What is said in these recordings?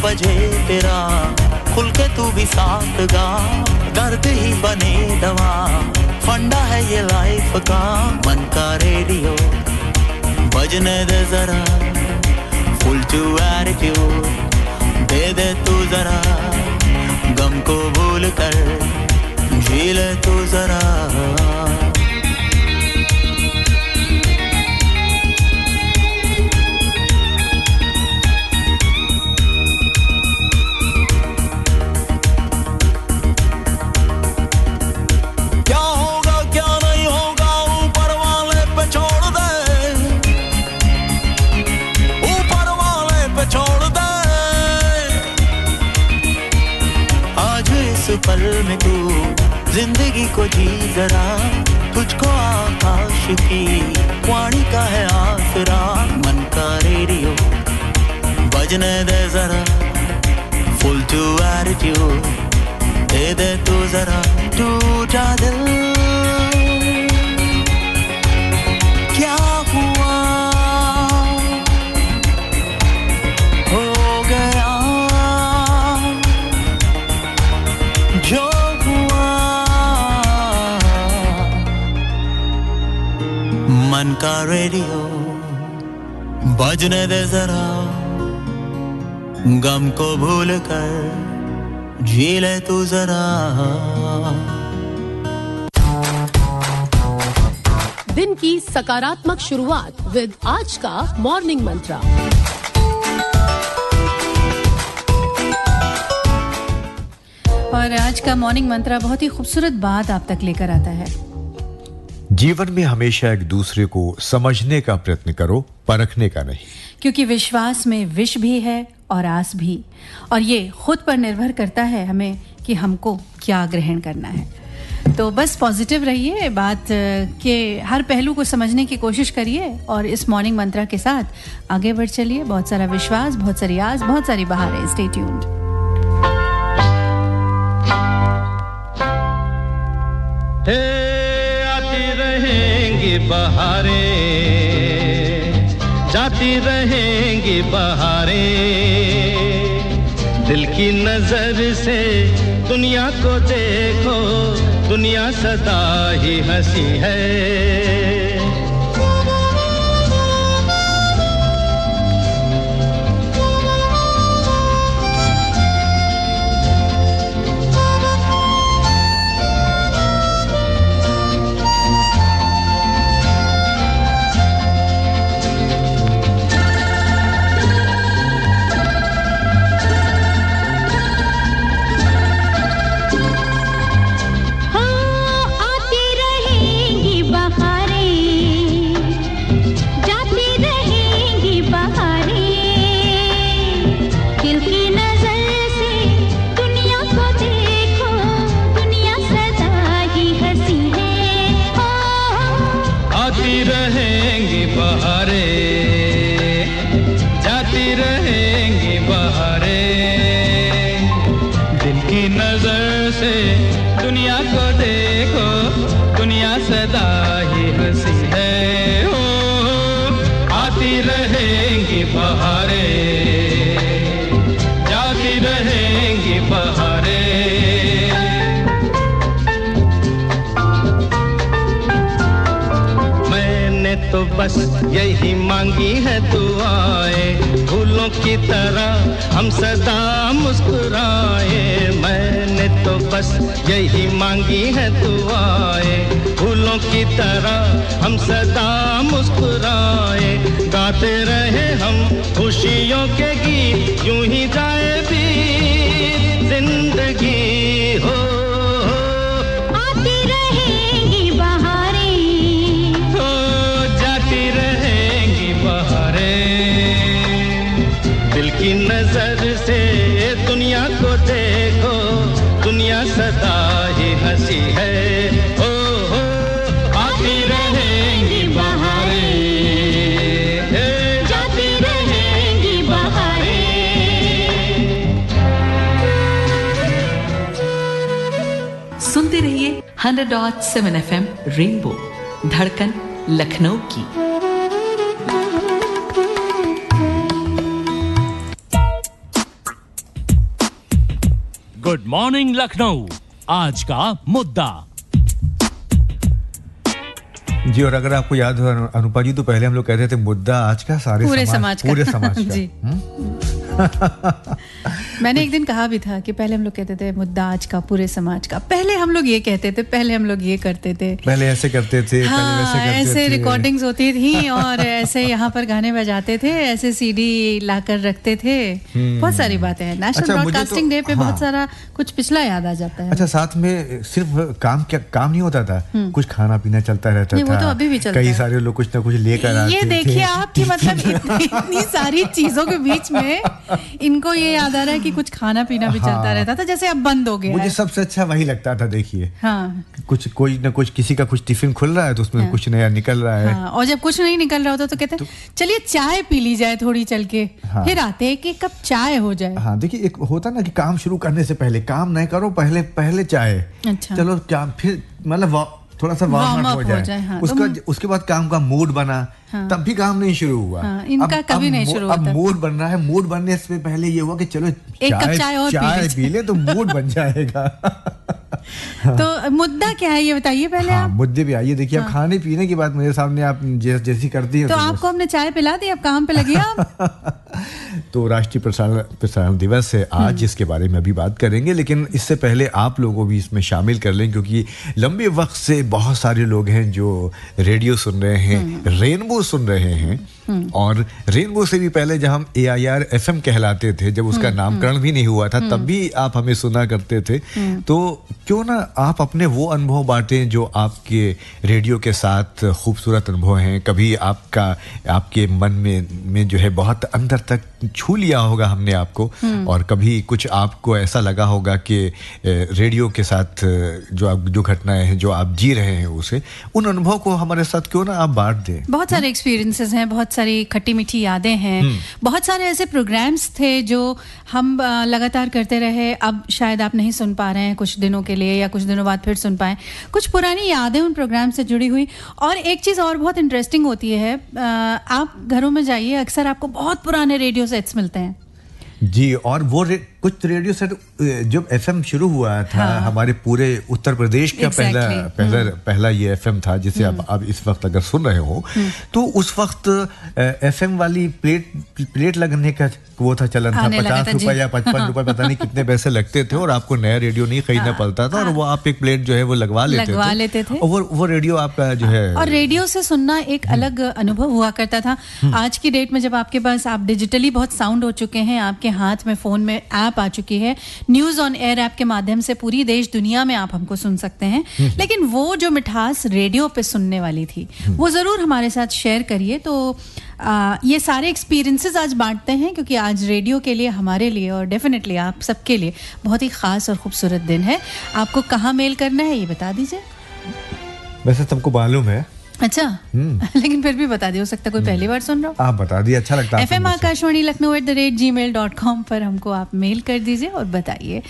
बजे तेरा खुल के तू भी साथ गा दर्द ही बने दवा फंडा है ये लाइफ का मन का रेडियो बजने दे जरा फुल टू एटीट्यूड दे दे तू जरा गम को भूल कर जी ले तू जरा पल में तू जिंदगी को जी जरा तुझको आशिकी वाणी का है आसरा मन का रेडियो बजने दे जरा फुल टू एटीट्यूड दे दे तू जरा टूटा दिल क्या हुआ हो गया जो हुआ मन का रेडियो बजने दे जरा गम को भूल कर जी ले तू जरा दिन की सकारात्मक शुरुआत विद आज का मॉर्निंग मंत्रा। और आज का मॉर्निंग मंत्रा बहुत ही खूबसूरत बात आप तक लेकर आता है। जीवन में हमेशा एक दूसरे को समझने का प्रयत्न करो, परखने का नहीं, क्योंकि विश्वास में विष भी है और आस भी, और ये खुद पर निर्भर करता है हमें कि हमको क्या ग्रहण करना है। तो बस पॉजिटिव रहिए, बात के हर पहलू को समझने की कोशिश करिए और इस मॉर्निंग मंत्रा के साथ आगे बढ़ चलिए। बहुत सारा विश्वास, बहुत सारी आस, बहुत सारी बहारें। Stay tuned. आती रहेंगी बहारें, जाती रहेंगी बहारें, दिल की नजर से दुनिया को देखो, दुनिया सदा ही हंसी है। दुनिया को देखो, दुनिया सदा ही हंसी है। हो आती रहेंगी बहारें, जाती रहेंगी बहारें। मैंने तो बस यही मांगी है दुआएं, फूलों की तरह हम सदा मुस्कुराए। मैंने तो बस यही मांगी है दुआएं, फूलों की तरह हम सदा मुस्कुराए। गाते रहे हम खुशियों के गीत, यूं ही जाए भी जिंदगी। हो आती रहेंगी बहारें, हो जाती रहेंगी बहारें, दिल की नजर से दुनिया को देखो, दुनिया सदा ही हंसी है। हो आती रहेंगी बहारें, जाती रहेंगी बहारें। सुनते रहिए 100.7 FM रेनबो, धड़कन लखनऊ की। गुड मॉर्निंग लखनऊ, आज का मुद्दा। जी, और अगर आपको याद हो अनुपा जी, तो पहले हम लोग कहते थे मुद्दा आज का पूरे समाज का जी। मैंने एक दिन कहा भी था कि पहले हम लोग कहते थे मुद्दा आज का पूरे समाज का। पहले हम लोग ये कहते थे, पहले हम लोग ये करते थे, पहले ऐसे करते थे, हाँ, पहले वैसे करते ऐसे थे। रिकॉर्डिंग्स होती थी और ऐसे यहाँ पर गाने बजाते थे, ऐसे सीडी लाकर रखते थे। बहुत सारी बातें हैं। नेशनल ब्रॉडकास्टिंग डे पे बहुत सारा कुछ पिछला याद आ जाता है। अच्छा, साथ में सिर्फ काम नहीं होता था, कुछ खाना पीना चलता रहता था। वो तो अभी भी चलता है। कई सारे लोग कुछ ना कुछ लेकर आते थे। ये देखिए आप कि मतलब इतनी सारी चीजों के बीच में इनको ये याद आ रहा है कि कुछ खाना पीना भी चलता रहता था, जैसे अब बंद हो गया। मुझे सबसे अच्छा वही लगता था। देखिए, हाँ, कुछ कोई ना कुछ, किसी का कुछ टिफिन खुल रहा है तो उसमें कुछ नया निकल रहा है। हाँ, और जब कुछ नहीं निकल रहा होता तो कहते चलिए चाय पी ली जाए थोड़ी चल के। हाँ, फिर आते हैं कि एक कप चाय हो जाए। हाँ, देखिए, एक होता ना कि काम शुरू करने से पहले काम नहीं करो, पहले चाय। अच्छा, चलो क्या, फिर मतलब थोड़ा सा वार्म अप हो जाए। हाँ, उसके बाद काम का मूड बना। हाँ, तब भी काम नहीं शुरू हुआ। हाँ, इनका कभी नहीं शुरू होता। अब मूड बन रहा है, मूड बनने से पहले ये हुआ कि चलो एक कप चाय पी ले तो मूड बन जाएगा। तो मुद्दा क्या है ये बताइए पहले। हाँ, आप मुद्दे भी आइए। देखिए, अब खाने पीने की बात मेरे सामने आप जैसी करती है तो आपको हमने चाय पिला दी, अब काम पे लगी आप। तो राष्ट्रीय प्रसारण दिवस है आज, जिसके बारे में अभी बात करेंगे, लेकिन इससे पहले आप लोगों को भी इसमें शामिल कर लें, क्योंकि लंबे वक्त से बहुत सारे लोग हैं जो रेडियो सुन रहे हैं, रेनबो सुन रहे हैं। और रेनबो से भी पहले जब हम AIR FM कहलाते थे, जब उसका नामकरण भी नहीं हुआ था, तब भी आप हमें सुना करते थे। तो क्यों ना आप अपने वो अनुभव बांटें जो आपके रेडियो के साथ खूबसूरत अनुभव हैं। कभी आपके मन में जो है बहुत अंदर तक छू लिया होगा हमने आपको, और कभी कुछ आपको ऐसा लगा होगा कि रेडियो के साथ जो घटनाएं हैं, जो आप जी रहे हैं, उसे उन अनुभव को हमारे साथ क्यों ना आप बांट दें। बहुत सारे एक्सपीरियंसेस हैं, बहुत सारी खट्टी मीठी यादें हैं, बहुत सारे ऐसे प्रोग्राम्स थे जो हम लगातार करते रहे। अब शायद आप नहीं सुन पा रहे हैं कुछ दिनों के लिए, या कुछ दिनों बाद फिर सुन पाएं। कुछ पुरानी यादें उन प्रोग्राम से जुड़ी हुई। और एक चीज़ और बहुत इंटरेस्टिंग होती है, आप घरों में जाइए, अक्सर आपको बहुत पुराने रेडियो सेट्स मिलते हैं। जी, और वो कुछ रेडियो सेट जब FM शुरू हुआ था, हाँ, हमारे पूरे उत्तर प्रदेश का पहला ये FM था, जिसे अब इस वक्त अगर सुन रहे हो, तो उस वक्त FM वाली प्लेट लगने का वो था, चलन था। 50 रुपए या 55 रुपए, पता नहीं कितने पैसे लगते थे, और आपको नया रेडियो नहीं खरीदना पड़ता था, और वो आप एक प्लेट जो है वो लगवा लेते थे। और वो रेडियो आपका जो है, और रेडियो से सुनना एक अलग अनुभव हुआ करता था। आज की डेट में जब आपके पास, आप डिजिटली बहुत साउंड हो चुके हैं, आपके हाथ में फोन में ऐप आ चुकी है, न्यूज ऑन एयर ऐप के माध्यम से पूरी देश दुनिया में आप हमको सुन सकते हैं। लेकिन वो जो मिठास रेडियो पे सुनने वाली थी, वो जरूर हमारे साथ शेयर करिए। तो ये सारे एक्सपीरियंसेस आज बांटते हैं, क्योंकि आज रेडियो के लिए, हमारे लिए, और डेफिनेटली आप सबके लिए बहुत ही खास और खूबसूरत दिन है। आपको कहाँ मेल करना है ये बता दीजिए। वैसे सबको मालूम है। अच्छा, लेकिन फिर भी बता दिए, हो सकता है कोई पहली बार सुन रहा हो। आप बता दिए, अच्छा लगता है। FM आकाशवाणी लखनऊ @gmail.com पर हमको आप मेल कर दीजिए और बताइए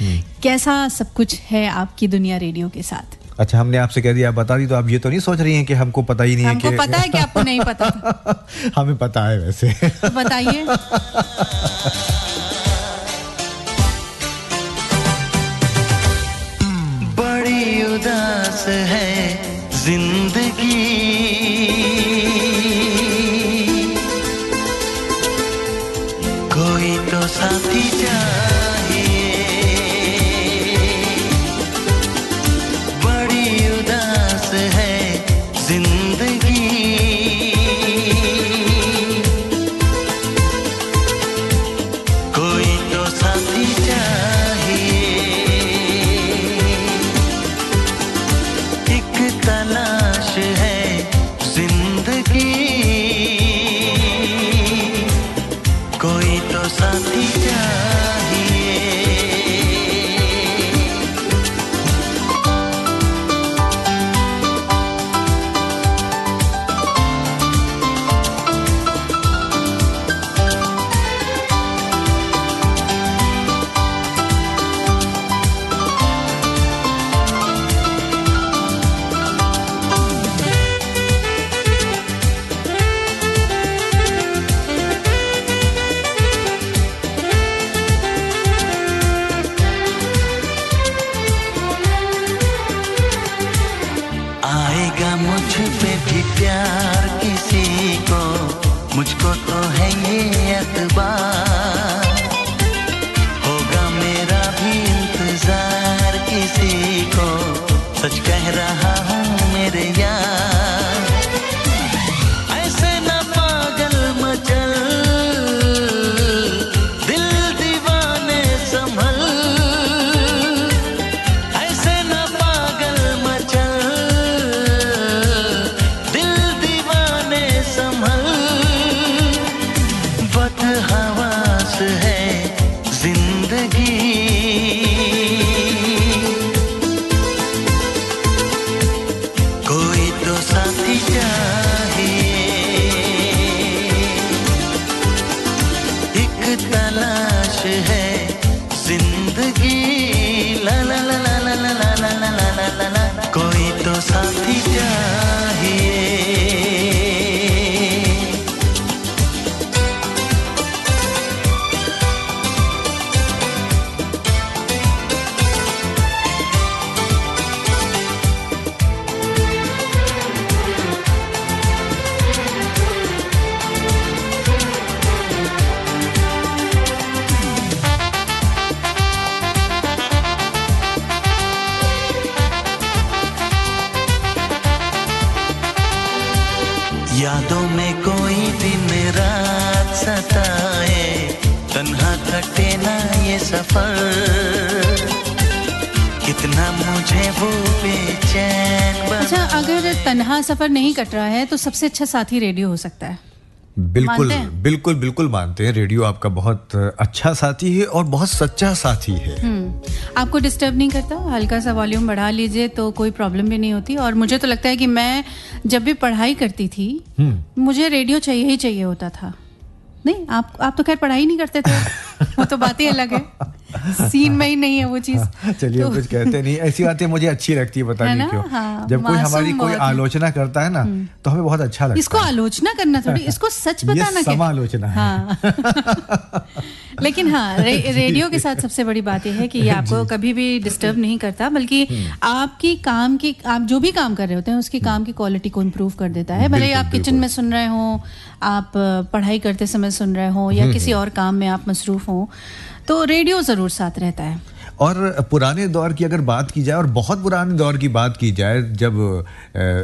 कैसा सब कुछ है आपकी दुनिया रेडियो के साथ। अच्छा, हमने आपसे कह दिया, आप बता दी, तो आप ये तो नहीं सोच रही हैं कि हमको पता ही नहीं है? हमको पता है कि आपको नहीं पता था। हमें पता है वैसे। तो बताइए। बड़ी उदास है जिंदगी, कोई तो साथी चाहिए। बड़ी उदास है जिंदगी, कोई तो साथी चाहिए। एक तलाश है जिंदगी, कोई तो साथी चाहिए। है ये अखबार, होगा मेरा भी इंतजार किसी को, सच कह रहा हूँ मेरे यार। ऐसे न पागल मचल, दिल दीवाने संभल, ऐसे न पागल मचल, दिल दीवाने संभल, बदहवास है जिंदगी, कोई तो साथी चाहिए, एक तलाश है जिंदगी, ला ला ला ला ला ला ला ला ला ला ला ला, कोई तो साथी चाहिए। यादों में कोई दिन रात सताए, तन्हा कटे ना ये सफर, कितना मुझे वो बेचैन बना। अच्छा, अगर तन्हा सफर नहीं कट रहा है तो सबसे अच्छा साथी रेडियो हो सकता है। बिल्कुल मानते हैं? बिल्कुल बिल्कुल मानते हैं। रेडियो आपका बहुत अच्छा साथी है और बहुत सच्चा साथी है। आपको डिस्टर्ब नहीं करता? हल्का सा वॉल्यूम बढ़ा लीजिए तो कोई प्रॉब्लम भी नहीं होती। और मुझे तो लगता है कि मैं जब भी पढ़ाई करती थी मुझे रेडियो चाहिए ही चाहिए होता था। नहीं, आप तो खैर पढ़ाई नहीं करते थे, वो तो बात ही अलग है, सीन में ही नहीं है वो चीज। चलिए, तो, कुछ कहते नहीं, ऐसी बातें मुझे अच्छी लगती है, पता है नहीं ना? क्यों। हाँ, जब कोई हमारी कोई बहुत आलोचना करता है ना तो हमें बहुत अच्छा लगता इसको है। आलोचना करना थोड़ी, इसको सच बताना ये क्या? समालोचना है। हाँ। लेकिन हाँ, रेडियो के साथ सबसे बड़ी बात यह है कि ये आपको कभी भी डिस्टर्ब नहीं करता, बल्कि आपकी काम की, आप जो भी काम कर रहे होते हैं उसकी काम की क्वालिटी को इम्प्रूव कर देता है। भले ही आप किचन में सुन रहे हो, आप पढ़ाई करते समय सुन रहे हो, या किसी और काम में आप मसरूफ हो, तो रेडियो जरूर साथ रहता है। और पुराने दौर की अगर बात की जाए, और बहुत पुराने दौर की बात की जाए, जब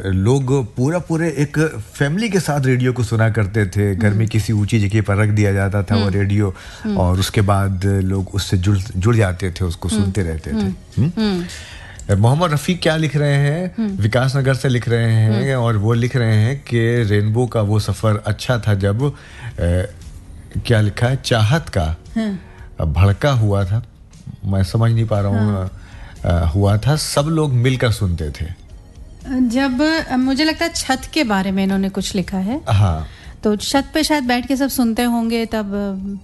लोग पूरे एक फैमिली के साथ रेडियो को सुना करते थे, घर में किसी ऊंची जगह पर रख दिया जाता था वो रेडियो, और उसके बाद लोग उससे जुड़ जाते थे, उसको सुनते रहते थे। मोहम्मद रफ़ीक क्या लिख रहे हैं? विकास नगर से लिख रहे हैं, और वो लिख रहे हैं कि रेनबो का वो सफ़र अच्छा था जब क्या लिखा है, चाहत का भड़का हुआ था, मैं समझ नहीं पा रहा हूँ, हुआ था, सब लोग मिलकर सुनते थे। जब मुझे लगता है छत के बारे में इन्होंने कुछ लिखा है। हाँ, तो छत पे शायद बैठ के सब सुनते होंगे, तब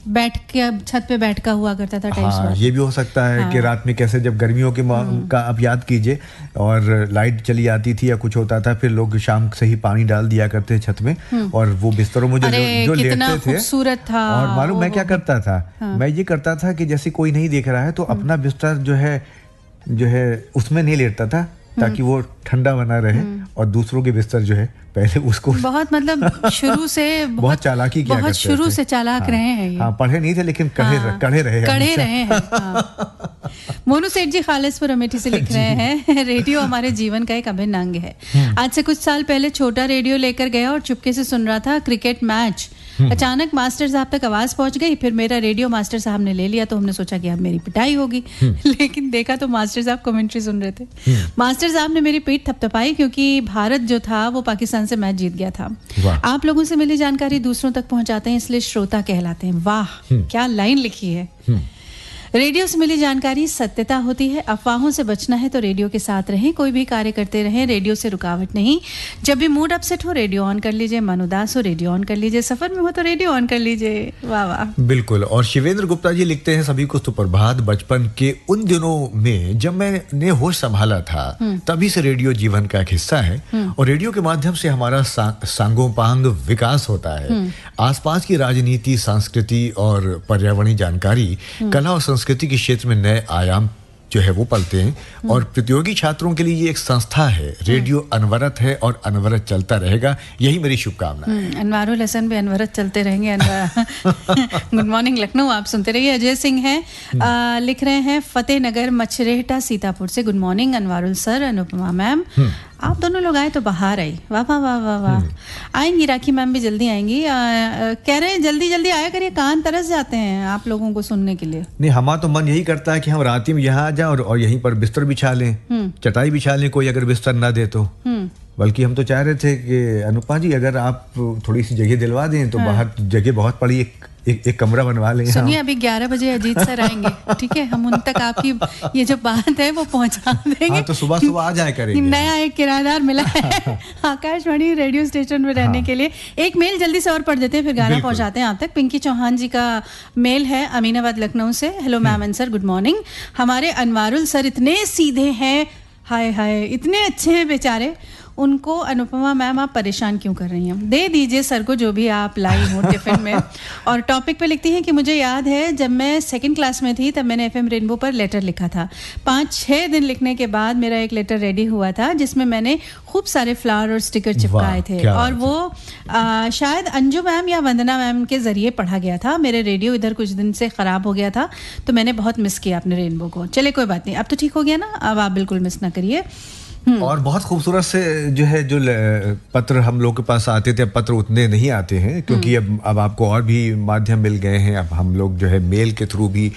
बैठ के छत पे बैठ का हुआ करता था टाइप्स। हाँ, ये भी हो सकता है कि रात में कैसे, जब गर्मियों के का आप याद कीजिए, और लाइट चली जाती थी या कुछ होता था, फिर लोग शाम से ही पानी डाल दिया करते छत में, और वो बिस्तरों में जो लेटते थे, खूबसूरत था। और मालूम मैं क्या करता था? मैं ये करता था कि जैसे कोई नहीं देख रहा है तो अपना बिस्तर जो है उसमें नहीं लेटता था, ताकि वो ठंडा बना रहे, और दूसरों के बिस्तर जो है पहले उसको बहुत मतलब शुरू से बहुत चालाकी किया बहुत शुरू से चालाक रहे हैं ये। हाँ, पढ़े नहीं थे लेकिन कड़े रहे हैं। हाँ। मोनू सेठ जी खालिसपुर अमेठी से लिख रहे हैं, रेडियो हमारे जीवन का एक अभिन्न अंग है। आज से कुछ साल पहले छोटा रेडियो लेकर गया और चुपके से सुन रहा था क्रिकेट मैच। अचानक मास्टर साहब तक आवाज पहुंच गई, फिर मेरा रेडियो मास्टर साहब ने ले लिया, तो हमने सोचा कि अब मेरी पिटाई होगी। लेकिन देखा तो मास्टर साहब कमेंट्री सुन रहे थे। मास्टर साहब ने मेरी पीठ थपथपाई, क्योंकि भारत जो था वो पाकिस्तान से मैच जीत गया था। आप लोगों से मिली जानकारी दूसरों तक पहुंचाते हैं, इसलिए श्रोता कहलाते हैं। वाह, क्या लाइन लिखी है। रेडियो से मिली जानकारी सत्यता होती है। अफवाहों से बचना है तो रेडियो के साथ रहें, कोई भी कार्य करते रहें, रेडियो से रुकावट नहीं। जब भी मूड अपसेट हो रेडियो ऑन कर लीजिए, मन उदास हो रेडियो ऑन कर लीजिए, सफर में हो तो रेडियो ऑन कर लीजिए। वाह वाह, बिल्कुल। और शिवेंद्र गुप्ता जी लिखते हैं, सभी को सुप्रभात। बचपन के उन दिनों में जब मैंने होश संभाला था, तभी से रेडियो जीवन का एक हिस्सा है, और रेडियो के माध्यम से हमारा सांगोपांग विकास होता है। आसपास की राजनीति, संस्कृति और पर्यावरणीय जानकारी, कला और संस्कृति के क्षेत्र में नए आयाम जो है वो पलते हैं। और प्रतियोगी छात्रों के लिए ये एक संस्था है, रेडियो अनवरत है और अनवरत चलता रहेगा, यही मेरी शुभकामना है। अनवारुल हसन भी अनवरत चलते रहेंगे। गुड मॉर्निंग लखनऊ, आप सुनते रहिए। अजय सिंह हैं, लिख रहे हैं फतेह नगर मछरेहटा सीतापुर से, good morning Anwarul sir, Anupama ma'am, आप दोनों लोग आए तो बाहर आई, वाह वाह वाह वाह वाह। आएंगी, राखी मैम भी जल्दी आएंगी। कह रहे हैं जल्दी जल्दी आया करिए, कान तरस जाते हैं आप लोगों को सुनने के लिए। नहीं, हमारा तो मन यही करता है कि हम रात में यहाँ आ जाएं और यहीं पर बिस्तर बिछा लें, चटाई बिछा लें, कोई अगर बिस्तर ना दे तो। बल्कि हम तो चाह रहे थे कि अनुपमा जी अगर आप थोड़ी सी जगह दिलवा दें तो बाहर जगह बहुत पड़ी, एक कमरा बनवा लेंगे। सुनिए, अभी 11 बजे अजीत सर आएंगे, ठीक है, हम उन तक आपकी ये जो बात है वो पहुंचा देंगे। हाँ, तो सुबह सुबह आ जाए करेंगे। नया एक किराएदार मिला है आकाशवाणी रेडियो स्टेशन में रहने के लिए। एक मेल जल्दी से और पढ़ देते हैं, फिर गाना पहुंचाते हैं आप तक। पिंकी चौहान जी का मेल है अमीनाबाद लखनऊ से। Hello ma'am and sir, good morning. हमारे अनवारुल सर इतने सीधे हैं, हाय हाय, इतने अच्छे हैं बेचारे, उनको अनुपमा मैम आप परेशान क्यों कर रही हैं? दे दीजिए सर को जो भी आप लाई हो टिफिन में। और टॉपिक पे लिखती हैं कि मुझे याद है जब मैं 2nd क्लास में थी तब मैंने FM रेनबो पर लेटर लिखा था। 5-6 दिन लिखने के बाद मेरा एक लेटर रेडी हुआ था जिसमें मैंने खूब सारे फ्लावर और स्टिकर चिपकाए थे, और वो शायद अंजू मैम या वंदना मैम के जरिए पढ़ा गया था। मेरे रेडियो इधर कुछ दिन से ख़राब हो गया था तो मैंने बहुत मिस किया अपने रेनबो को। चले कोई बात नहीं, अब तो ठीक हो गया ना, अब आप बिल्कुल मिस ना करिए। और बहुत खूबसूरत से जो है जो पत्र हम लोग के पास आते थे, अब पत्र उतने नहीं आते हैं क्योंकि अब आपको और भी माध्यम मिल गए हैं। अब हम लोग जो है मेल के थ्रू भी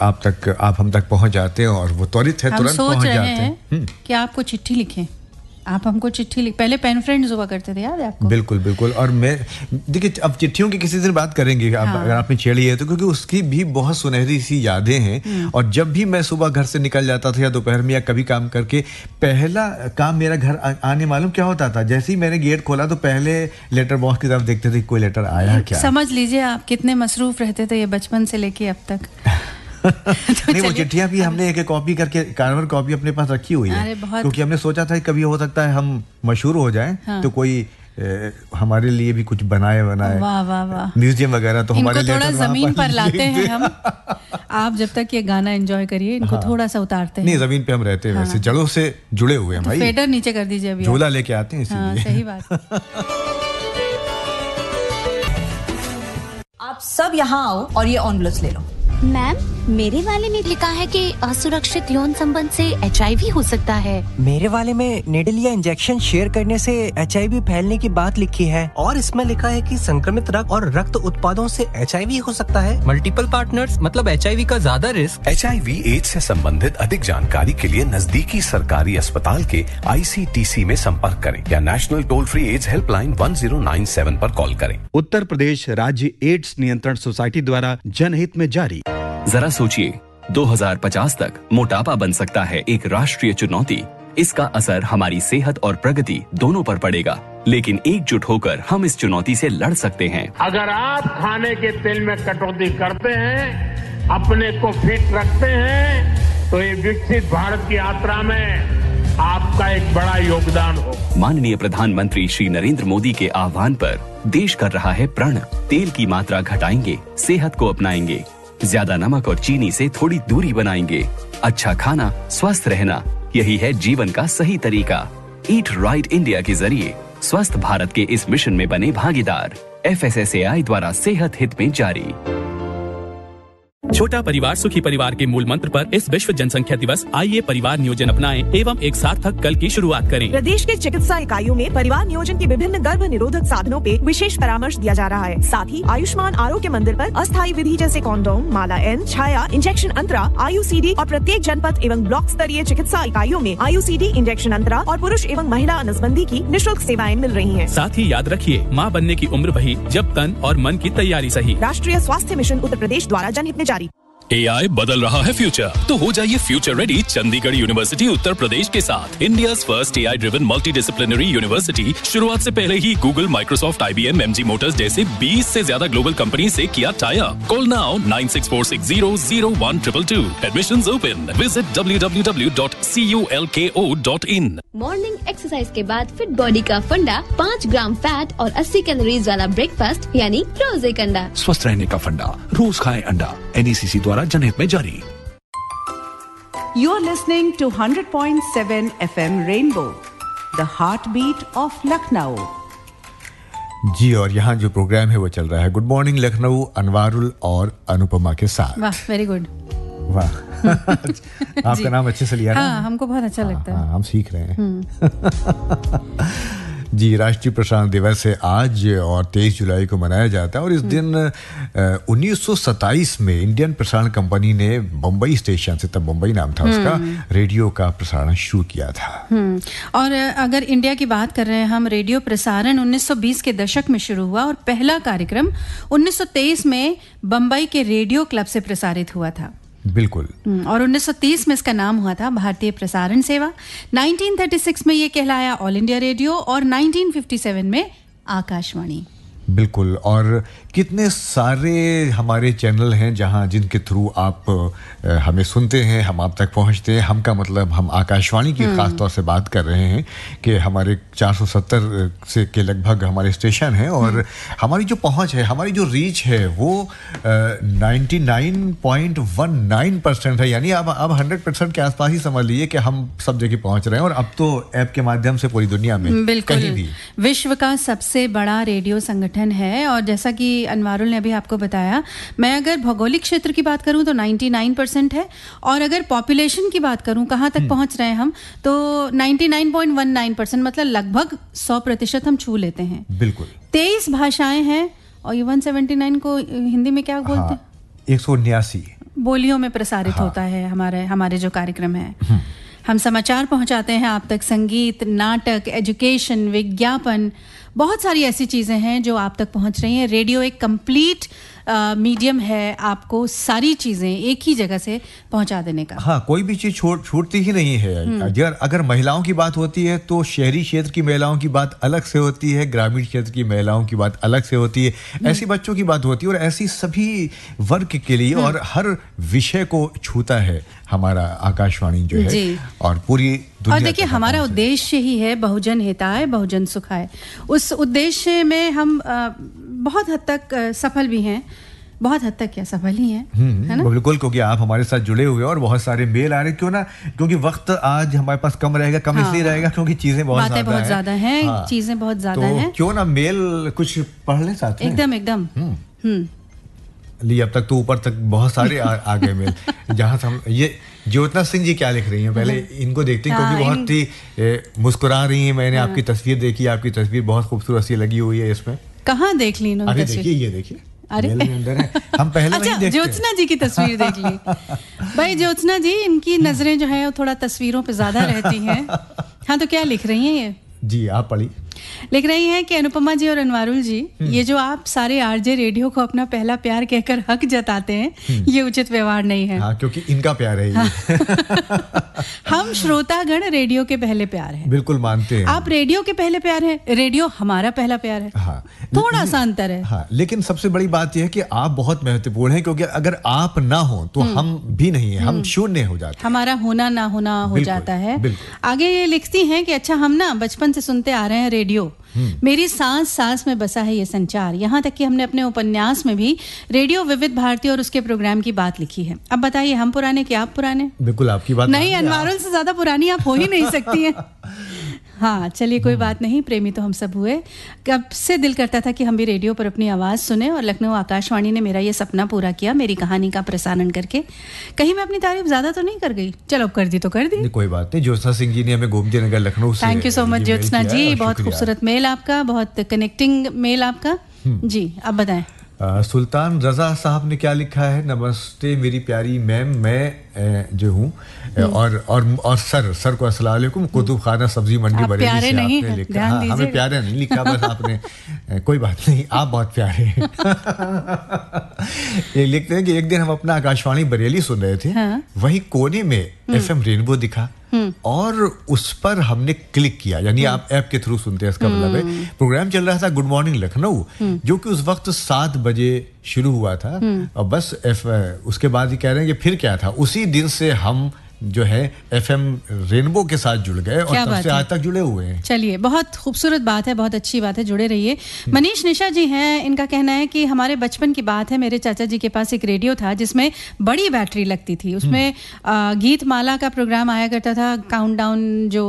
आप हम तक पहुंच जाते हैं और वो त्वरित है, तुरंत पहुंच जाते हैं। कि आपको चिट्ठी लिखें, आप हमको चिट्ठी लिख, पहले पेन फ्रेंड्स हुआ करते थे, याद है आपको? बिल्कुल बिल्कुल। और मैं देखिए, अब चिट्ठियों की किसी दिन बात करेंगे अगर आपने छेड़ी है तो, क्योंकि उसकी भी बहुत सुनहरी सी यादें हैं। और जब भी मैं सुबह घर से निकल जाता था या दोपहर में या कभी काम करके, पहला काम मेरा घर आने मालूम क्या होता था? जैसे ही मैंने गेट खोला तो पहले लेटर बॉक्स की तरफ देखते थे कोई लेटर आया क्या। समझ लीजिए आप कितने मसरूफ रहते थे ये बचपन से लेके अब तक। तो नहीं, वो चिट्ठियां भी हमने एक कॉपी करके, कार्बन कॉपी अपने पास रखी हुई है, क्योंकि हमने सोचा था कभी हो सकता है हम मशहूर हो जाएं तो कोई हमारे लिए भी कुछ बनाए। वाह वाह वाह, म्यूजियम वगैरह। तो हमारे थोड़ा जमीन पर लाते हैं हम। आप जब तक ये गाना एंजॉय करिए, इनको थोड़ा सा उतारते हैं। नहीं, जमीन पे हम रहते हैं, वैसे जड़ों से जुड़े हुए हैं भाई। फेडर नीचे कर दीजिए, अभी झूला लेके आते हैं इसीलिए। सही बात। आप सब यहाँ आओ और ये ऑनब्लस ले लो। मैम, मेरे वाले में लिखा है कि असुरक्षित यौन संबंध से HIV हो सकता है। मेरे वाले में निडल या इंजेक्शन शेयर करने से HIV फैलने की बात लिखी है, और इसमें लिखा है कि संक्रमित रक्त और रक्त उत्पादों से HIV हो सकता है। मल्टीपल पार्टनर्स मतलब HIV का ज्यादा रिस्क। HIV एड्स से संबंधित अधिक जानकारी के लिए नजदीकी सरकारी अस्पताल के ICTC में संपर्क करें या national toll free AIDS helpline 1097 पर कॉल करें। उत्तर प्रदेश राज्य एड्स नियंत्रण सोसाइटी द्वारा जनहित में जारी। जरा सोचिए, 2050 तक मोटापा बन सकता है एक राष्ट्रीय चुनौती। इसका असर हमारी सेहत और प्रगति दोनों पर पड़ेगा, लेकिन एकजुट होकर हम इस चुनौती से लड़ सकते हैं। अगर आप खाने के तेल में कटौती करते हैं, अपने को फिट रखते हैं, तो ये विकसित भारत की यात्रा में आपका एक बड़ा योगदान हो। माननीय प्रधानमंत्री श्री नरेंद्र मोदी के आह्वान पर देश कर रहा है प्रण। तेल की मात्रा घटाएंगे, सेहत को अपनाएंगे, ज्यादा नमक और चीनी से थोड़ी दूरी बनाएंगे। अच्छा खाना, स्वस्थ रहना, यही है जीवन का सही तरीका। ईट राइट इंडिया के जरिए स्वस्थ भारत के इस मिशन में बने भागीदार। FSSAI द्वारा सेहत हित में जारी। छोटा परिवार सुखी परिवार के मूल मंत्र पर इस विश्व जनसंख्या दिवस आइए परिवार नियोजन अपनाएं एवं एक सार्थक कल की शुरुआत करें। प्रदेश के चिकित्सा इकाइयों में परिवार नियोजन के विभिन्न गर्भ निरोधक साधनों पे विशेष परामर्श दिया जा रहा है। साथ ही आयुष्मान आरोग्य मंदिर पर अस्थायी विधि जैसे कॉन्डोम, माला N, छाया, इंजेक्शन अंतरा, IUCD और प्रत्येक जनपद एवं ब्लॉक स्तरीय चिकित्सा इकाइयों में IUCD, इंजेक्शन अंतरा और पुरुष एवं महिला नसबंदी की निःशुल्क सेवाएं मिल रही है। साथ ही याद रखिए, माँ बनने की उम्र वही जब तन और मन की तैयारी सही। राष्ट्रीय स्वास्थ्य मिशन उत्तर प्रदेश द्वारा जनहित में जारी। AI बदल रहा है फ्यूचर, तो हो जाइए future ready Chandigarh university Uttar Pradesh के साथ। India's first AI driven multidisciplinary university. शुरुआत से पहले ही Google, Microsoft, IBM, MG motors जैसे 20 से ज्यादा ग्लोबल कंपनी से किया tie up. Call now 9646000122। Admissions open. Visit www.culko.in। Morning exercise के बाद फिट बॉडी का फंडा 5 ग्राम फैट और 80 कैलोरीज वाला ब्रेकफास्ट यानी रोज एक अंडा। स्वस्थ रहने का फंडा, रोज खाएं अंडा। NECC द्वारा जनहित में जारी। You're listening to 100.7 FM Rainbow, the heartbeat of Lucknow. जी, और यहाँ जो प्रोग्राम है वो चल रहा है गुड मॉर्निंग लखनऊ अनवारुल और अनुपमा के साथ। वाह, वेरी गुड। वाह आपका नाम अच्छे से लिया ना? हाँ, हमको बहुत अच्छा लगता है। हम सीख रहे हैं। जी, राष्ट्रीय प्रसारण दिवस है आज और 23 जुलाई को मनाया जाता है और इस दिन 1927 में इंडियन प्रसारण कंपनी ने बम्बई स्टेशन से, तब बम्बई नाम था उसका, रेडियो का प्रसारण शुरू किया था। और अगर इंडिया की बात कर रहे हैं हम, रेडियो प्रसारण 1920 के दशक में शुरू हुआ और पहला कार्यक्रम 1923 में बम्बई के रेडियो क्लब से प्रसारित हुआ था। बिल्कुल। और 1930 में इसका नाम हुआ था भारतीय प्रसारण सेवा। 1936 में ये कहलाया ऑल इंडिया रेडियो और 1957 में आकाशवाणी। बिल्कुल। और कितने सारे हमारे चैनल हैं जहां जिनके थ्रू आप हमें सुनते हैं, हम आप तक पहुंचते हैं। हम का मतलब हम आकाशवाणी की खास तौर से बात कर रहे हैं कि हमारे 470 से के लगभग हमारे स्टेशन हैं और हमारी जो पहुंच है, हमारी जो रीच है वो 99.19% है। यानी अब 100% के आसपास ही समझ लीजिए कि हम सब जगह पहुंच रहे हैं और अब तो ऐप के माध्यम से पूरी दुनिया में कहीं भी। विश्व का सबसे बड़ा रेडियो संगठन है और जैसा कि अनवारुल ने अभी आपको बताया, मैं अगर भौगोलिक क्षेत्र की बात करूं तो 99% है और अगर पॉपुलेशन की बात करूं कहां तक पहुंच रहे हैं हम, तो 99.19%, मतलब लगभग 100% हम छू लेते हैं। बिल्कुल। 23 भाषाएं हैं और 179 को हिंदी में क्या बोलते हैं? 179 बोलियों में प्रसारित होता है हमारे जो कार्यक्रम है। हम समाचार पहुंचाते हैं आप तक, संगीत, नाटक, एजुकेशन, विज्ञापन, बहुत सारी ऐसी चीज़ें हैं जो आप तक पहुंच रही हैं। रेडियो एक कंप्लीट मीडियम है आपको सारी चीज़ें एक ही जगह से पहुंचा देने का। हाँ, कोई भी चीज़ छूटती ही नहीं है। अगर महिलाओं की बात होती है तो शहरी क्षेत्र की महिलाओं की बात अलग से होती है, ग्रामीण क्षेत्र की महिलाओं की बात अलग से होती है, ऐसी बच्चों की बात होती है और ऐसी सभी वर्ग के लिए और हर विषय को छूता है हमारा आकाशवाणी जो है और पूरी दुनिया। और देखिए, हमारा उद्देश्य ही है बहुजन हिताय बहुजन सुखाय। उस उद्देश्य में हम बहुत हद तक सफल भी हैं, बहुत हद तक क्या सफल ही हैं, है ना? बिल्कुल, क्योंकि आप हमारे साथ जुड़े हुए हैं और बहुत सारे मेल आ रहे हैं। क्यों ना, क्योंकि वक्त आज हमारे पास कम रहेगा, कम इसलिए रहेगा क्योंकि चीजें बहुत ज्यादा हैं, चीजें बहुत ज्यादा हैं। क्यों ना मेल कुछ पढ़ ले साथ में? एकदम। ली, अब तक तो ऊपर तक बहुत सारे आ गए मेल। जहाँ से हम ये ज्योत्ना सिंह जी क्या लिख रही हैं, पहले इनको देखते हैं क्योंकि बहुत ही मुस्कुरा रही हैं। मैंने आपकी तस्वीर देखी, आपकी तस्वीर बहुत खूबसूरत सी लगी हुई है इसमें। कहाँ देख ली इन्होंने? अरे देखिए, ये देखिए, अरे अंदर है। हम पहले अच्छा, ज्योत्सना जी की तस्वीर देख ली। भाई ज्योत्सना जी, इनकी नजरें जो है वो थोड़ा तस्वीरों पे ज्यादा रहती हैं। हाँ, तो क्या लिख रही हैं ये? जी, आप पढ़ी। लिख रही हैं कि अनुपमा जी और अनवारुल जी, ये जो आप सारे आरजे रेडियो को अपना पहला प्यार कहकर हक जताते हैं, ये उचित व्यवहार नहीं है। हाँ, क्योंकि इनका प्यार है ये। हम श्रोतागण रेडियो के पहले प्यार हैं। बिल्कुल मानते हैं। आप रेडियो के पहले प्यार है, रेडियो हमारा पहला प्यार है। हाँ, थोड़ा सा अंतर है। हाँ, लेकिन सबसे बड़ी बात यह है कि आप बहुत महत्वपूर्ण हैं, क्योंकि अगर आप ना हो तो हम भी नहीं है, हम शून्य हो जाते हैं। हमारा होना ना होना हो जाता है। आगे ये लिखती हैं कि अच्छा, हम ना बचपन से सुनते आ रहे हैं रेडियो, मेरी सांस में बसा है ये संचार। यहाँ तक कि हमने अपने उपन्यास में भी रेडियो विविध भारती और उसके प्रोग्राम की बात लिखी है। अब बताइए, हम पुराने कि आप पुराने? बिल्कुल आपकी बात नहीं, अनवारुल से ज्यादा पुरानी आप हो ही नहीं सकती हैं। हाँ, चलिए कोई बात नहीं, प्रेमी तो हम सब हुए। कब से दिल करता था कि हम भी रेडियो पर अपनी आवाज़ सुने और लखनऊ आकाशवाणी ने मेरा ये सपना पूरा किया, मेरी कहानी का प्रसारण करके। कहीं मैं अपनी तारीफ ज़्यादा तो नहीं कर गई? चलो, अब कर दी तो कर दी। कोई बात नहीं। ज्योत्सना सिंह जी ने हमें गोमती नगर लखनऊ से, thank you so much Jyotsna ji, बहुत खूबसूरत मेल आपका, बहुत कनेक्टिंग मेल आपका। जी, अब बताएं। सुल्तान रजा साहब ने क्या लिखा है? नमस्ते मेरी प्यारी मैम, मैं जो हूँ और सर को अस्सलाम वालेकुम। कुतुब खाना सब्जी मंडी बरेली से आपने लिखा। हाँ, हमें प्यारे नहीं लिखा, बस आपने कोई बात नहीं, आप बहुत प्यारे हैं। ये लिखते हैं कि एक दिन हम अपना आकाशवाणी बरेली सुन रहे थे, वही कोने में FM रेनबो दिखा और उस पर हमने क्लिक किया। यानी आप ऐप के थ्रू सुनते हैं, इसका मतलब है प्रोग्राम चल रहा था गुड मॉर्निंग लखनऊ, जो कि उस वक्त 7 बजे शुरू हुआ था और बस उसके बाद ही कह रहे हैं कि फिर क्या था, उसी दिन से हम जो है FM रेनबो के साथ जुड़ गए और तब से आज तक जुड़े हुए हैं। चलिए, बहुत खूबसूरत बात है, बहुत अच्छी बात है, जुड़े रहिए। मनीष निशा जी हैं, इनका कहना है कि हमारे बचपन की बात है, मेरे चाचा जी के पास एक रेडियो था जिसमें बड़ी बैटरी लगती थी, उसमें गीत माला का प्रोग्राम आया करता था, काउंटडाउन जो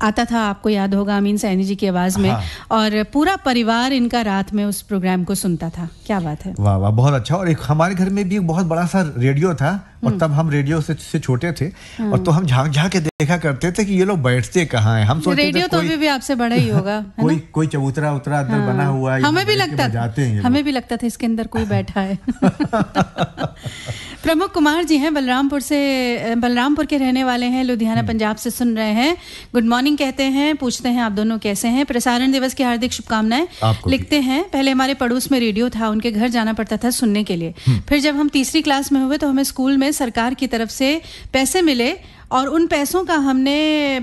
आता था, आपको याद होगा, अमीन सैनी जी की आवाज़ में। हाँ। और पूरा परिवार इनका रात में उस प्रोग्राम को सुनता था। क्या बात है, वाह वाह, बहुत अच्छा। और एक हमारे घर में भी एक बहुत बड़ा सा रेडियो था और तब हम रेडियो से छोटे थे और तो हम झांक झांक के देखा करते थे कि ये लोग बैठते कहाँ हैं। हम सोचते रेडियो तो अभी भी आपसे बड़ा ही होगा। कोई चबूतरा उतरा अंदर बना हुआ है, हमें भी लगता था इसके अंदर कोई बैठा है। प्रमुख कुमार जी हैं, बलरामपुर के रहने वाले हैं, लुधियाना पंजाब से सुन रहे हैं। गुड मॉर्निंग कहते हैं, पूछते हैं आप दोनों कैसे हैं, प्रसारण दिवस की हार्दिक शुभकामनाएं लिखते हैं। पहले हमारे पड़ोस में रेडियो था, उनके घर जाना पड़ता था सुनने के लिए। फिर जब हम तीसरी क्लास में हुए तो हमें स्कूल में सरकार की तरफ से पैसे मिले और उन पैसों का हमने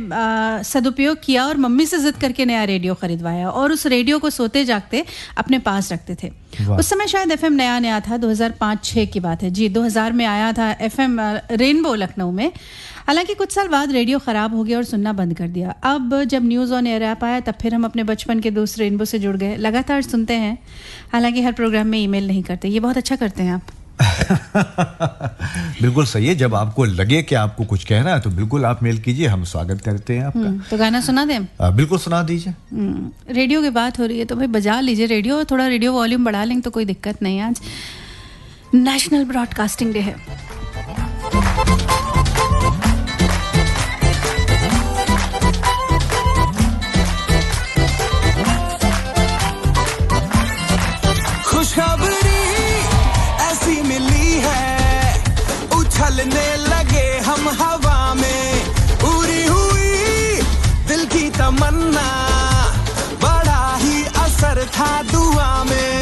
सदुपयोग किया और मम्मी से जिद करके नया रेडियो खरीदवाया और उस रेडियो को सोते जागते अपने पास रखते थे। उस समय शायद FM नया था, 2005-06 की बात है जी। 2000 में आया था FM रेनबो लखनऊ में। हालांकि कुछ साल बाद रेडियो ख़राब हो गया और सुनना बंद कर दिया। अब जब न्यूज़ ऑन एयर ऐप आया तब फिर हम अपने बचपन के दोस्त रेनबो से जुड़ गए, लगातार सुनते हैं। हालांकि हर प्रोग्राम में ईमेल नहीं करते, ये बहुत अच्छा करते हैं आप। बिल्कुल सही है, जब आपको लगे कि आपको कुछ कहना है तो बिल्कुल आप मेल कीजिए, हम स्वागत करते हैं आपका। तो गाना सुना दें? बिल्कुल सुना दीजिए। रेडियो की बात हो रही है तो भाई बजा लीजिए रेडियो, थोड़ा रेडियो वॉल्यूम बढ़ा लेंगे तो कोई दिक्कत नहीं। आज नेशनल ब्रॉडकास्टिंग डे है। खुशखबरी ऐसी मिली है, उछलने लगे हम हवा में, पूरी हुई दिल की तमन्ना, बड़ा ही असर था दुआ में।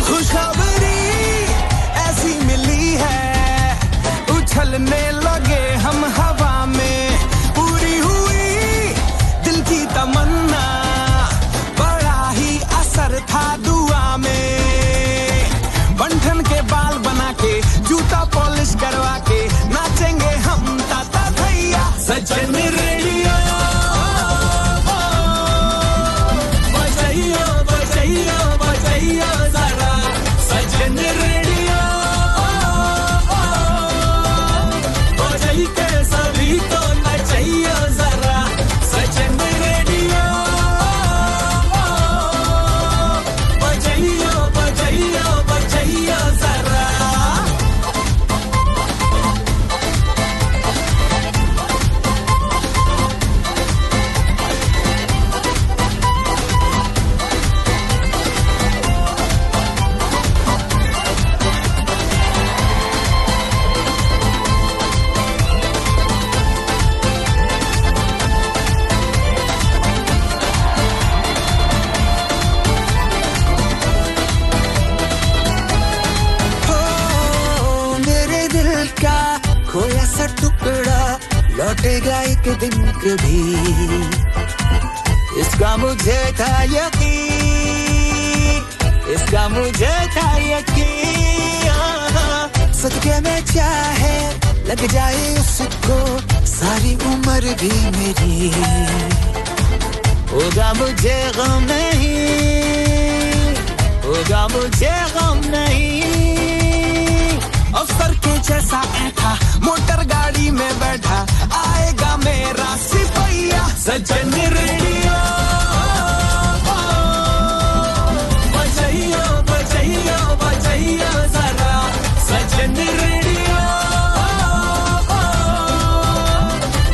खुशखबरी ऐसी मिली है, उछलने लगे हम हवा में, पूरी हुई दिल की तमन्ना, बड़ा ही असर था दुआ में। बंठन के बाल बना के, जूता पॉलिश करवा के, नाचेंगे हम ताता भैया। सजन रेडियो बजाइयो बजाइयो बजाइयो जरा, सजन रेडियो बजाई के सभी को नचाइयो जरा, सजन रेडियो बजाइयो बजाइयो बजाइयो जरा। मेरे दिल का खोया सा टुकड़ा लौटेगा एक दिन कभी, इसका मुझे था यकीन, इसका मुझे था यकीन। सदके में चाहे लग जाए उसको सारी उम्र भी मेरी, होगा मुझे गम नहीं, होगा मुझे गम नहीं। अफसर के जैसा ऐठा मोटर गाड़ी में बैठा, आएगा मेरा सिपहिया। सजन रेडियो बजाइयो बजाइयो बजाइयो जरा, सजन रेडियो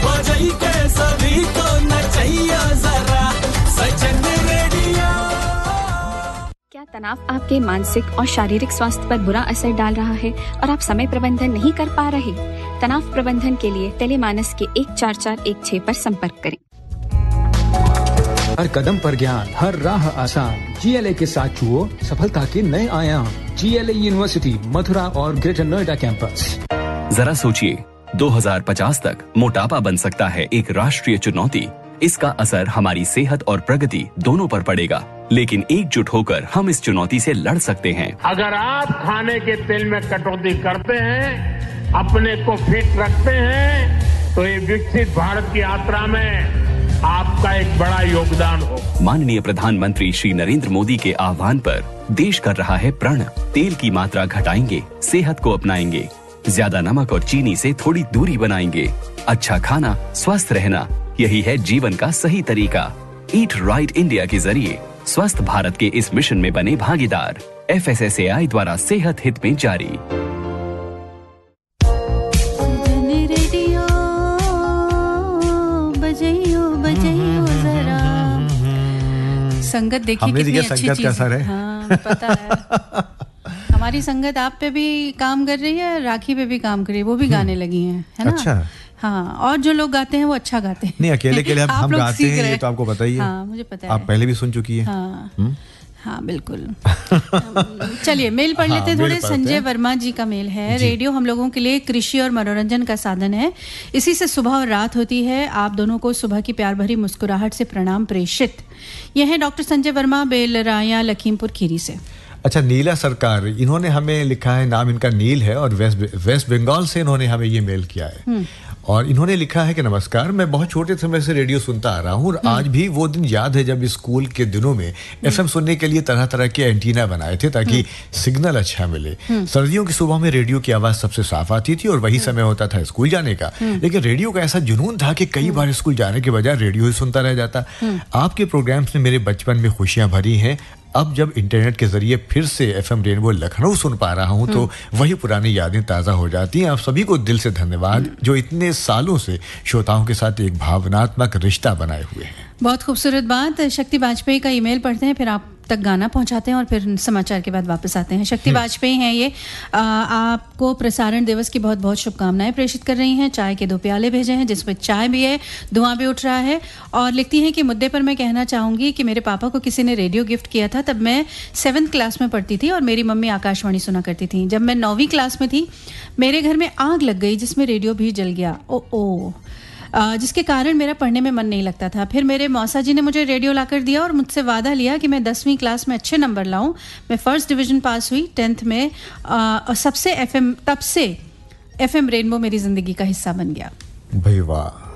बजाई के सभी को नचाइयो जरा, सजन रेडियो। क्या तनाव आपके मानसिक और शारीरिक स्वास्थ्य पर बुरा असर डाल रहा है और आप समय प्रबंधन नहीं कर पा रहे? तनाव प्रबंधन के लिए टेलीमानस के 14416 पर संपर्क करें। हर कदम पर ज्ञान, हर राह आसान, GLA के साथ छुओ सफलता के नए आयाम। GLA यूनिवर्सिटी मथुरा और ग्रेटर नोएडा कैंपस। जरा सोचिए, 2050 तक मोटापा बन सकता है एक राष्ट्रीय चुनौती। इसका असर हमारी सेहत और प्रगति दोनों पर पड़ेगा। लेकिन एकजुट होकर हम इस चुनौती से लड़ सकते हैं। अगर आप खाने के तेल में कटौती करते हैं, अपने को फिट रखते हैं, तो ये विकसित भारत की यात्रा में आपका एक बड़ा योगदान हो। माननीय प्रधानमंत्री श्री नरेंद्र मोदी के आह्वान पर देश कर रहा है प्रण। तेल की मात्रा घटाएंगे, सेहत को अपनाएंगे, ज्यादा नमक और चीनी से थोड़ी दूरी बनाएंगे। अच्छा खाना, स्वस्थ रहना, यही है जीवन का सही तरीका। ईट राइट इंडिया के जरिए स्वस्थ भारत के इस मिशन में बने भागीदार। FSSAI द्वारा सेहत हित में जारी। रेडियो बजाइयो बजाइयो जरा। संगत देखिए कितनी अच्छी संगत चीज का असर है। हाँ, पता है। हमारी संगत आप पे भी काम कर रही है, राखी पे भी काम कर रही है, वो भी गाने लगी हैं, है ना? अच्छा। हाँ, और जो लोग गाते हैं वो अच्छा गाते हैं। नहीं, अकेले के लिए हम लोग गाते सीख हैं, रहे ये तो आपको पता ही है। हाँ, मुझे पता है। आप पहले भी सुन चुकी है। हाँ, हाँ बिल्कुल। चलिए मेल पढ़ लेते हैं थोड़े। संजय वर्मा जी का मेल है। रेडियो हम लोगों के लिए कृषि और मनोरंजन का साधन है, इसी से सुबह और रात होती है। आप दोनों को सुबह की प्यार भरी मुस्कुराहट से प्रणाम प्रेषित। यह है डॉक्टर संजय वर्मा, बेलराया, लखीमपुर खीरी से। अच्छा, नीला सरकार, इन्होंने हमें लिखा है, नाम इनका नील है और वेस्ट बंगाल से इन्होंने हमें ये मेल किया है। और इन्होंने लिखा है कि नमस्कार, मैं बहुत छोटे समय से रेडियो सुनता आ रहा हूँ और आज भी वो दिन याद है जब स्कूल के दिनों में FM सुनने के लिए तरह तरह के एंटीना बनाए थे ताकि सिग्नल अच्छा मिले। सर्दियों की सुबह में रेडियो की आवाज सबसे साफ आती थी और वही समय होता था स्कूल जाने का। लेकिन रेडियो का ऐसा जुनून था कि कई बार स्कूल जाने के बजाय रेडियो ही सुनता रह जाता। आपके प्रोग्राम्स ने मेरे बचपन में खुशियां भरी हैं। अब जब इंटरनेट के जरिए फिर से FM रेनबो लखनऊ सुन पा रहा हूं तो वही पुरानी यादें ताज़ा हो जाती हैं। आप सभी को दिल से धन्यवाद जो इतने सालों से श्रोताओं के साथ एक भावनात्मक रिश्ता बनाए हुए हैं। बहुत खूबसूरत बात। शक्ति वाजपेयी का ईमेल पढ़ते हैं, फिर आप तक गाना पहुंचाते हैं और फिर समाचार के बाद वापस आते हैं। शक्ति वाजपेयी हैं ये, आपको प्रसारण दिवस की बहुत बहुत शुभकामनाएं प्रेषित कर रही हैं। चाय के 2 प्याले भेजे हैं जिसमें चाय भी है, धुआं भी उठ रहा है। और लिखती हैं कि मुद्दे पर मैं कहना चाहूँगी कि मेरे पापा को किसी ने रेडियो गिफ्ट किया था। तब मैं 7th क्लास में पढ़ती थी और मेरी मम्मी आकाशवाणी सुना करती थी। जब मैं 9वीं क्लास में थी मेरे घर में आग लग गई जिसमें रेडियो भी जल गया, जिसके कारण मेरा पढ़ने में मन नहीं लगता था। फिर मेरे मौसा जी ने मुझे रेडियो लाकर दिया और मुझसे वादा लिया कि मैं 10वीं क्लास में अच्छे नंबर लाऊं। मैं फर्स्ट डिवीजन पास हुई 10th में। तब से FM रेनबो मेरी जिंदगी का हिस्सा बन गया। भाई वाह।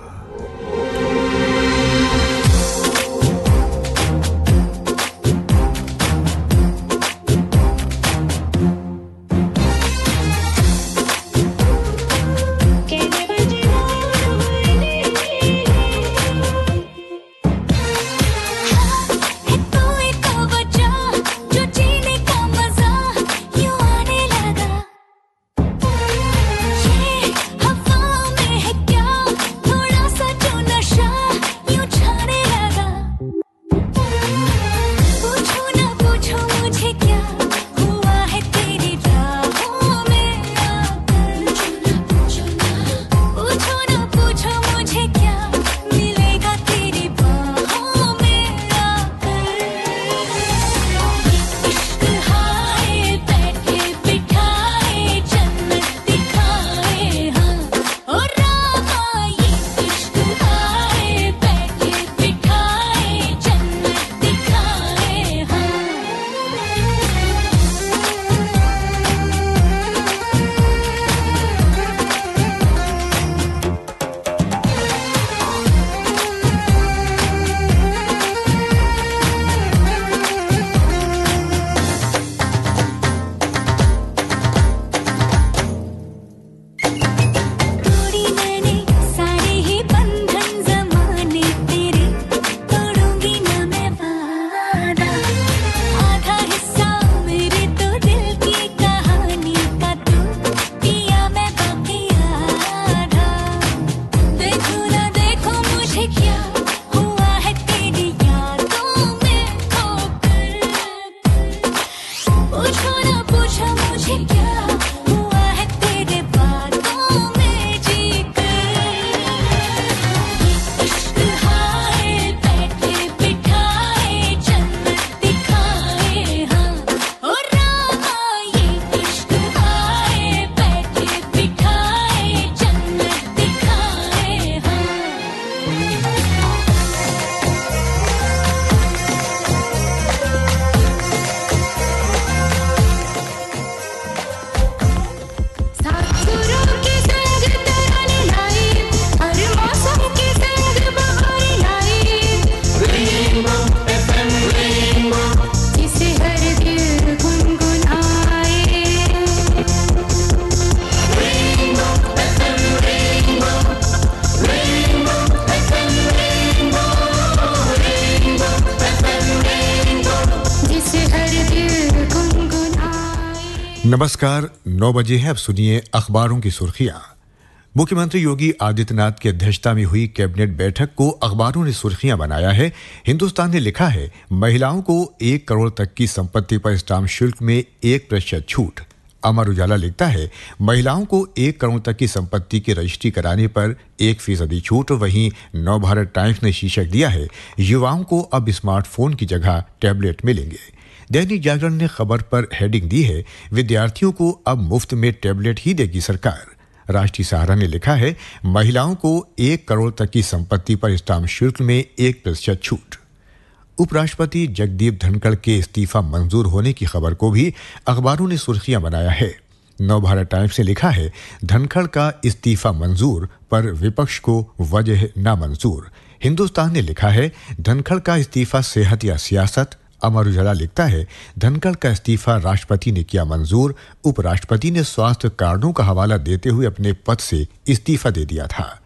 हवा में है क्या नमस्कार, 9 बजे है। अब सुनिए अखबारों की सुर्खियां। मुख्यमंत्री योगी आदित्यनाथ की अध्यक्षता में हुई कैबिनेट बैठक को अखबारों ने सुर्खियां बनाया है। हिंदुस्तान ने लिखा है, महिलाओं को 1 करोड़ तक की संपत्ति पर स्टाम्प शुल्क में 1% छूट। अमर उजाला लिखता है, महिलाओं को 1 करोड़ तक की संपत्ति की रजिस्ट्री कराने पर 1% छूट। वहीं नवभारत टाइम्स ने शीर्षक दिया है, युवाओं को अब स्मार्टफोन की जगह टैबलेट मिलेंगे। दैनिक जागरण ने खबर पर हेडिंग दी है, विद्यार्थियों को अब मुफ्त में टैबलेट ही देगी सरकार। राष्ट्रीय सहारा ने लिखा है, महिलाओं को 1 करोड़ तक की संपत्ति पर स्टाम्प शुल्क में 1% छूट। उपराष्ट्रपति जगदीप धनखड़ के इस्तीफा मंजूर होने की खबर को भी अखबारों ने सुर्खियां बनाया है। नवभारत टाइम्स ने लिखा है, धनखड़ का इस्तीफा मंजूर पर विपक्ष को वजह नामंजूर। हिंदुस्तान ने लिखा है, धनखड़ का इस्तीफा सेहत या सियासत। अमर उजाला लिखता है, धनखड़ का इस्तीफा राष्ट्रपति ने किया मंजूर। उपराष्ट्रपति ने स्वास्थ्य कारणों का हवाला देते हुए अपने पद से इस्तीफा दे दिया था।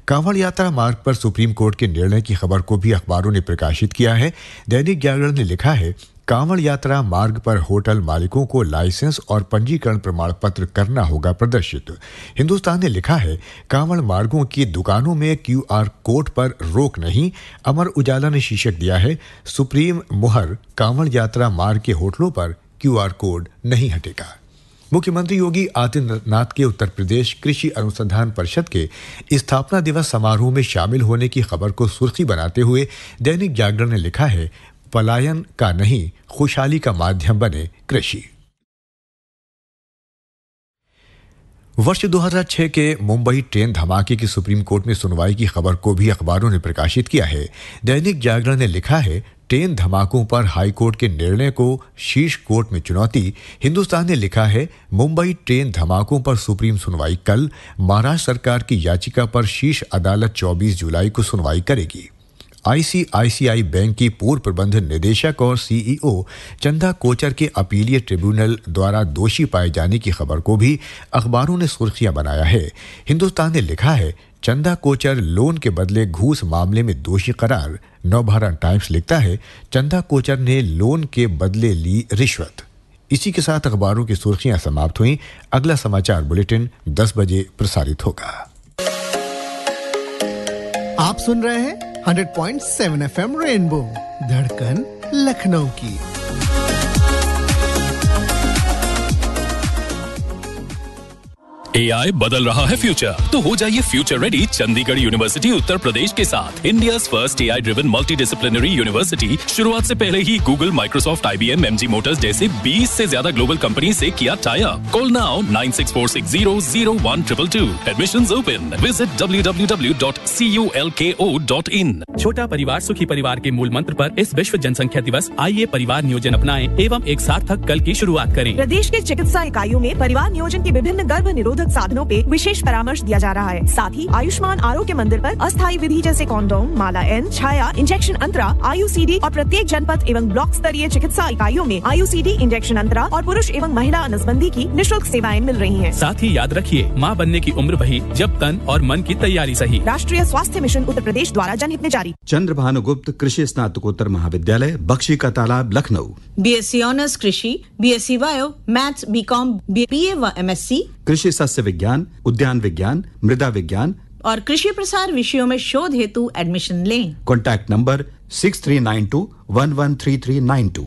कांवड़ यात्रा मार्ग पर सुप्रीम कोर्ट के निर्णय की खबर को भी अखबारों ने प्रकाशित किया है। दैनिक जागरण ने लिखा है, कांवड़ यात्रा मार्ग पर होटल मालिकों को लाइसेंस और पंजीकरण प्रमाण पत्र करना होगा प्रदर्शित। हिंदुस्तान ने लिखा है, कांवड़ मार्गों की दुकानों में QR कोड पर रोक नहीं। अमर उजाला ने शीर्षक दिया है, सुप्रीम मुहर, कांवड़ यात्रा मार्ग के होटलों पर QR कोड नहीं हटेगा। मुख्यमंत्री योगी आदित्यनाथ के उत्तर प्रदेश कृषि अनुसंधान परिषद के स्थापना दिवस समारोह में शामिल होने की खबर को सुर्खी बनाते हुए दैनिक जागरण ने लिखा है, पलायन का नहीं, खुशहाली का माध्यम बने कृषि। वर्ष 2006 के मुंबई ट्रेन धमाके की सुप्रीम कोर्ट में सुनवाई की खबर को भी अखबारों ने प्रकाशित किया है। दैनिक जागरण ने लिखा है, ट्रेन धमाकों पर हाई कोर्ट के निर्णय को शीर्ष कोर्ट में चुनौती। हिंदुस्तान ने लिखा है, मुंबई ट्रेन धमाकों पर सुप्रीम सुनवाई कल। महाराष्ट्र सरकार की याचिका पर शीर्ष अदालत 24 जुलाई को सुनवाई करेगी। ICICI बैंक की पूर्व प्रबंध निदेशक और CEO चंदा कोचर के अपीलीय ट्रिब्यूनल द्वारा दोषी पाए जाने की खबर को भी अखबारों ने सुर्खियां बनाया है। हिंदुस्तान ने लिखा है, चंदा कोचर लोन के बदले घूस मामले में दोषी करार। नवभारत टाइम्स लिखता है, चंदा कोचर ने लोन के बदले ली रिश्वत। इसी के साथ अखबारों की सुर्खियां समाप्त हुई। अगला समाचार बुलेटिन 10 बजे प्रसारित होगा। आप सुन रहे हैं 100.7 FM रेनबो, धड़कन लखनऊ की। AI बदल रहा है फ्यूचर, तो हो जाइए future ready Chandigarh university Uttar Pradesh के साथ। India's first AI driven multi disciplinary university शुरुआत से पहले ही Google, Microsoft, IBM, MG motors जैसे 20 से ज्यादा ग्लोबल कंपनी से किया tie up. Call now 9646001222। Admissions open. Visit www.culko.in। छोटा परिवार सुखी परिवार के मूल मंत्र पर इस विश्व जनसंख्या दिवस आइए परिवार नियोजन अपनाएं एवं एक सार्थक कल की शुरुआत करें। प्रदेश के चिकित्सा इकाइयों में परिवार नियोजन के विभिन्न गर्भ निरोधक साधनों पे विशेष परामर्श दिया जा रहा है। साथ ही आयुष्मान आरोग्य मंदिर पर अस्थायी विधि जैसे कॉन्डोम, माला N, छाया, इंजेक्शन अंतरा, IUCD और प्रत्येक जनपद एवं ब्लॉक स्तरीय चिकित्सा इकाइयों में IUCD, इंजेक्शन अंतरा और पुरुष एवं महिला नसबंदी की निःशुल्क सेवाएं मिल रही हैं। साथ ही याद रखिए, माँ बनने की उम्र वही जब तन और मन की तैयारी सही। राष्ट्रीय स्वास्थ्य मिशन उत्तर प्रदेश द्वारा जनहित में जारी। चंद्रभानुगुप्त कृषि स्नातकोत्तर महाविद्यालय, बख्शी का तालाब, लखनऊ। BSc ऑनर्स कृषि, BSc bio, maths, BCom, BA व MSc, कृषि सस्य विज्ञान, उद्यान विज्ञान, मृदा विज्ञान और कृषि प्रसार विषयों में शोध हेतु एडमिशन लें। Contact number 6392113392।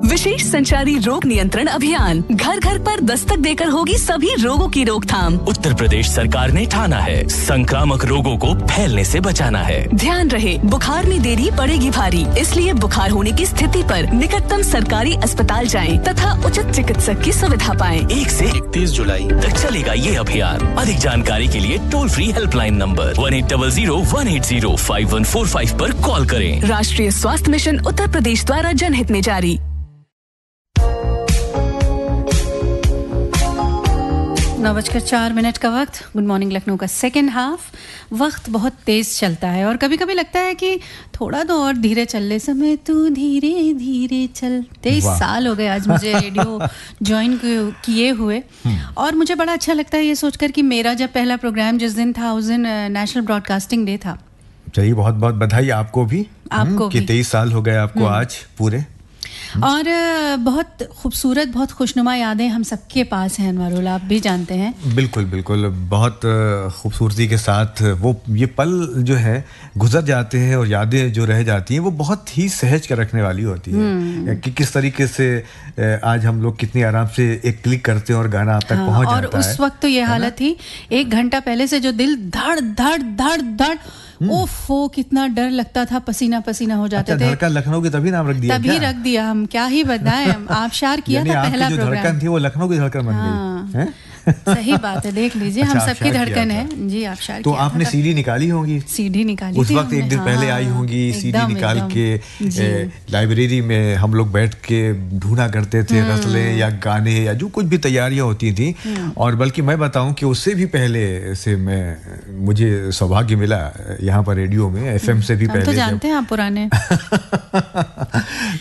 विशेष संचारी रोग नियंत्रण अभियान, घर घर पर दस्तक देकर होगी सभी रोगों की रोकथाम। उत्तर प्रदेश सरकार ने ठाना है, संक्रामक रोगों को फैलने से बचाना है। ध्यान रहे, बुखार में देरी पड़ेगी भारी, इसलिए बुखार होने की स्थिति पर निकटतम सरकारी अस्पताल जाएं तथा उचित चिकित्सक की सुविधा पाएं। 1 से 31 जुलाई तक चलेगा ये अभियान। अधिक जानकारी के लिए टोल फ्री हेल्पलाइन नंबर 1800-180-5145 पर कॉल करें। राष्ट्रीय स्वास्थ्य मिशन उत्तर प्रदेश द्वारा जनहित में जारी। 9:04 का वक्त। गुड मॉर्निंग लखनऊ का सेकेंड हाफ। वक्त बहुत तेज़ चलता है और कभी कभी लगता है कि थोड़ा तो और धीरे चल ले, समय तू धीरे धीरे चल। 23 साल हो गए आज मुझे रेडियो ज्वाइन किए हुए, और मुझे बड़ा अच्छा लगता है ये सोचकर कि मेरा जब पहला प्रोग्राम जिस दिन था उस दिन नेशनल ब्रॉडकास्टिंग डे था। चलिए, बहुत बहुत बधाई आपको भी। आपको कि 23 साल हो गए आपको आज पूरे। और बहुत खूबसूरत, बहुत खुशनुमा यादें हम सबके पास हैं अनवरुल, आप भी जानते हैं। बिल्कुल बिल्कुल, बहुत खूबसूरती के साथ वो ये पल जो है गुजर जाते हैं और यादें जो रह जाती हैं वो बहुत ही सहज कर रखने वाली होती है कि किस तरीके से आज हम लोग कितनी आराम से एक क्लिक करते हैं और गाना आप तक पहुंच जाता है। और उस वक्त तो ये हालत थी, 1 घंटा पहले से जो दिल धड़ धड़ धड़ धड़, ओफो कितना डर लगता था, पसीना पसीना हो जाते थे। धड़कन लखनऊ की तभी नाम रख दिया, तभी रख दिया हम, क्या ही बताएं हम। आबशार किया था पहला जो प्रोग्राम, धड़कन थी वो लखनऊ की धड़कन बन गई है। सही बात है, देख लीजिए। हम सबकी धड़कन है जी। आबशार तो आपने सीडी निकाली होगी, सीडी निकाली उस वक्त एक दिन पहले आई होंगी, सीडी निकाल के लाइब्रेरी में हम लोग बैठ के ढूंढा करते थे रसलें या गाने या जो कुछ भी तैयारियां होती थी। और बल्कि मैं बताऊं कि उससे भी पहले से मुझे सौभाग्य मिला यहाँ पर रेडियो में, एफएम से भी पहले। तो जानते हैं आप पुराने।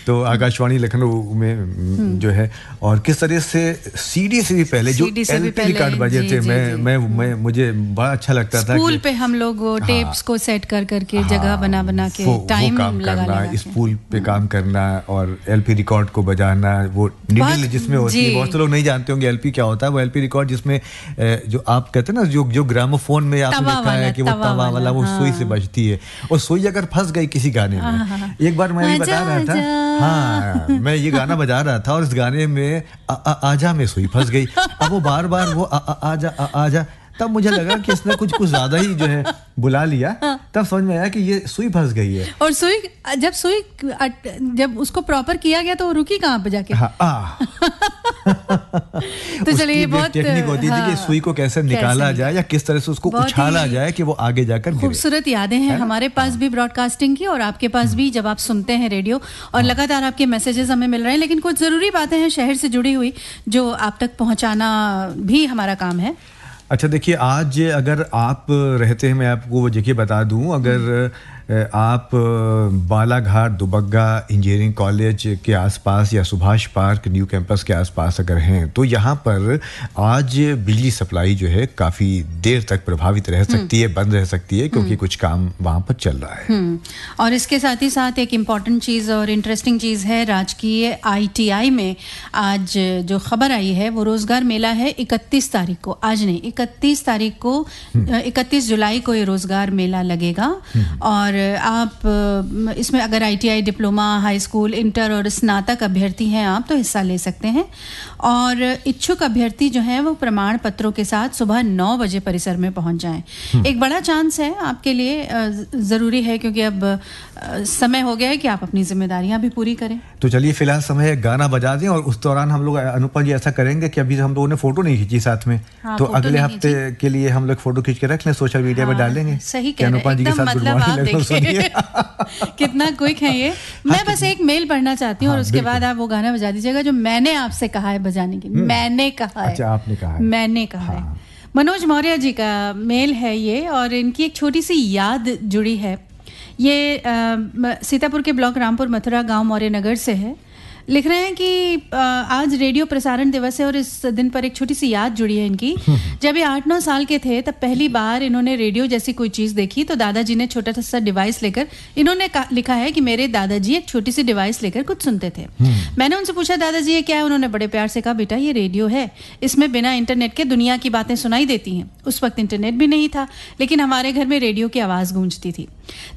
तो आकाशवाणी लखनऊ में जो है, और किस तरह से सीडी से भी पहले जो एलपी रिकॉर्ड बजे थे, मैं मुझे बड़ा अच्छा लगता था। स्पूल पे हम लोग टेप्स को सेट कर करके जगह बना के टाइम लगा स्पूल पे काम करना और एलपी रिकॉर्ड को बजाना, वो निडल जिसमें होती है। बहुत से लोग नहीं जानते होंगे एलपी क्या होता है। वो एलपी रिकॉर्ड जिसमें जो आप कहते हैं ना, जो ग्रामोफोन में आपने देखा है कि वो तवा वाला वो सुई से बजती है, और सुई अगर फंस गई किसी गाने में, एक बार मैं बता रहा था, हाँ मैं ये गाना बजा रहा था और इस गाने में आजा में सुई फंस गई। अब वो बार बार वो आजा, तब मुझे लगा कि इसने कुछ ज्यादा ही जो है बुला लिया। तब समझ में आया कि ये सुई फंस गई है। और जब उसको प्रॉपर किया गया तो वो रुकी कहाँ पे जाके। तो चलिए, ये बहुत टेक्निक होती थी कि सुई को कैसे निकाला जाए या किस तरह से उसको उछाला जाए कि वो आगे जाकर खूबसूरत यादें हैं हमारे पास भी ब्रॉडकास्टिंग की, और आपके पास भी, जब आप सुनते हैं रेडियो और लगातार आपके मैसेजेस हमें मिल रहे हैं। लेकिन कुछ जरूरी बातें हैं शहर से जुड़ी हुई जो आप तक पहुंचाना भी हमारा काम है। अच्छा देखिए, आज अगर आप रहते हैं, मैं आपको वो जगह बता दूं, अगर आप बालाघाट दुबग्गा इंजीनियरिंग कॉलेज के आसपास या सुभाष पार्क न्यू कैंपस के आसपास अगर हैं, तो यहाँ पर आज बिजली सप्लाई जो है काफ़ी देर तक प्रभावित रह सकती है, बंद रह सकती है, क्योंकि कुछ काम वहाँ पर चल रहा है। और इसके साथ ही साथ एक इम्पॉर्टेंट चीज़ और इंटरेस्टिंग चीज़ है, राजकीय ITI में आज जो खबर आई है वो रोज़गार मेला है 31 तारीख को, आज नहीं 31 तारीख को, 31 जुलाई को ये रोज़गार मेला लगेगा। और आप इसमें अगर ITI diploma, high school, inter और स्नातक अभ्यर्थी हैं आप, तो हिस्सा ले सकते हैं। और इच्छुक अभ्यर्थी जो हैं वो प्रमाण पत्रों के साथ सुबह 9 बजे परिसर में पहुंच जाएं। एक बड़ा चांस है आपके लिए, ज़रूरी है, क्योंकि अब समय हो गया है कि आप अपनी जिम्मेदारियां भी पूरी करें। तो चलिए फिलहाल समय गाना बजा दें, और उस दौरान हम लोग अनुपा जी ऐसा करेंगे कि अभी हम लोगों ने फोटो नहीं खींची साथ में, तो अगले हफ्ते के लिए हम लोग फोटो खींच के रख लें, सोशल मीडिया पर डालेंगे। सही कह रहे हैं, एकदम मतलब आप देखिए कितना क्विक है ये। मैं बस एक मेल पढ़ना चाहती हूँ और उसके बाद आप वो गाना बजा दीजिएगा जो मैंने आपसे कहा है बजाने के। मैंने कहा है। अच्छा, आपने कहा है। मैंने कहा है। मनोज मौर्य जी का मेल है ये, और इनकी एक छोटी सी याद जुड़ी है। ये सीतापुर के ब्लॉक रामपुर मथुरा गांव मौर्य नगर से है। लिख रहे हैं कि आज रेडियो प्रसारण दिवस है और इस दिन पर एक छोटी सी याद जुड़ी है इनकी। जब ये 8-9 साल के थे तब पहली बार इन्होंने रेडियो जैसी कोई चीज़ देखी, तो दादाजी ने छोटा सा डिवाइस लेकर, इन्होंने लिखा है कि मेरे दादाजी एक छोटी सी डिवाइस लेकर कुछ सुनते थे। मैंने उनसे पूछा, दादाजी ये क्या है? उन्होंने बड़े प्यार से कहा, बेटा ये रेडियो है, इसमें बिना इंटरनेट के दुनिया की बातें सुनाई देती हैं। उस वक्त इंटरनेट भी नहीं था, लेकिन हमारे घर में रेडियो की आवाज़ गूंजती थी।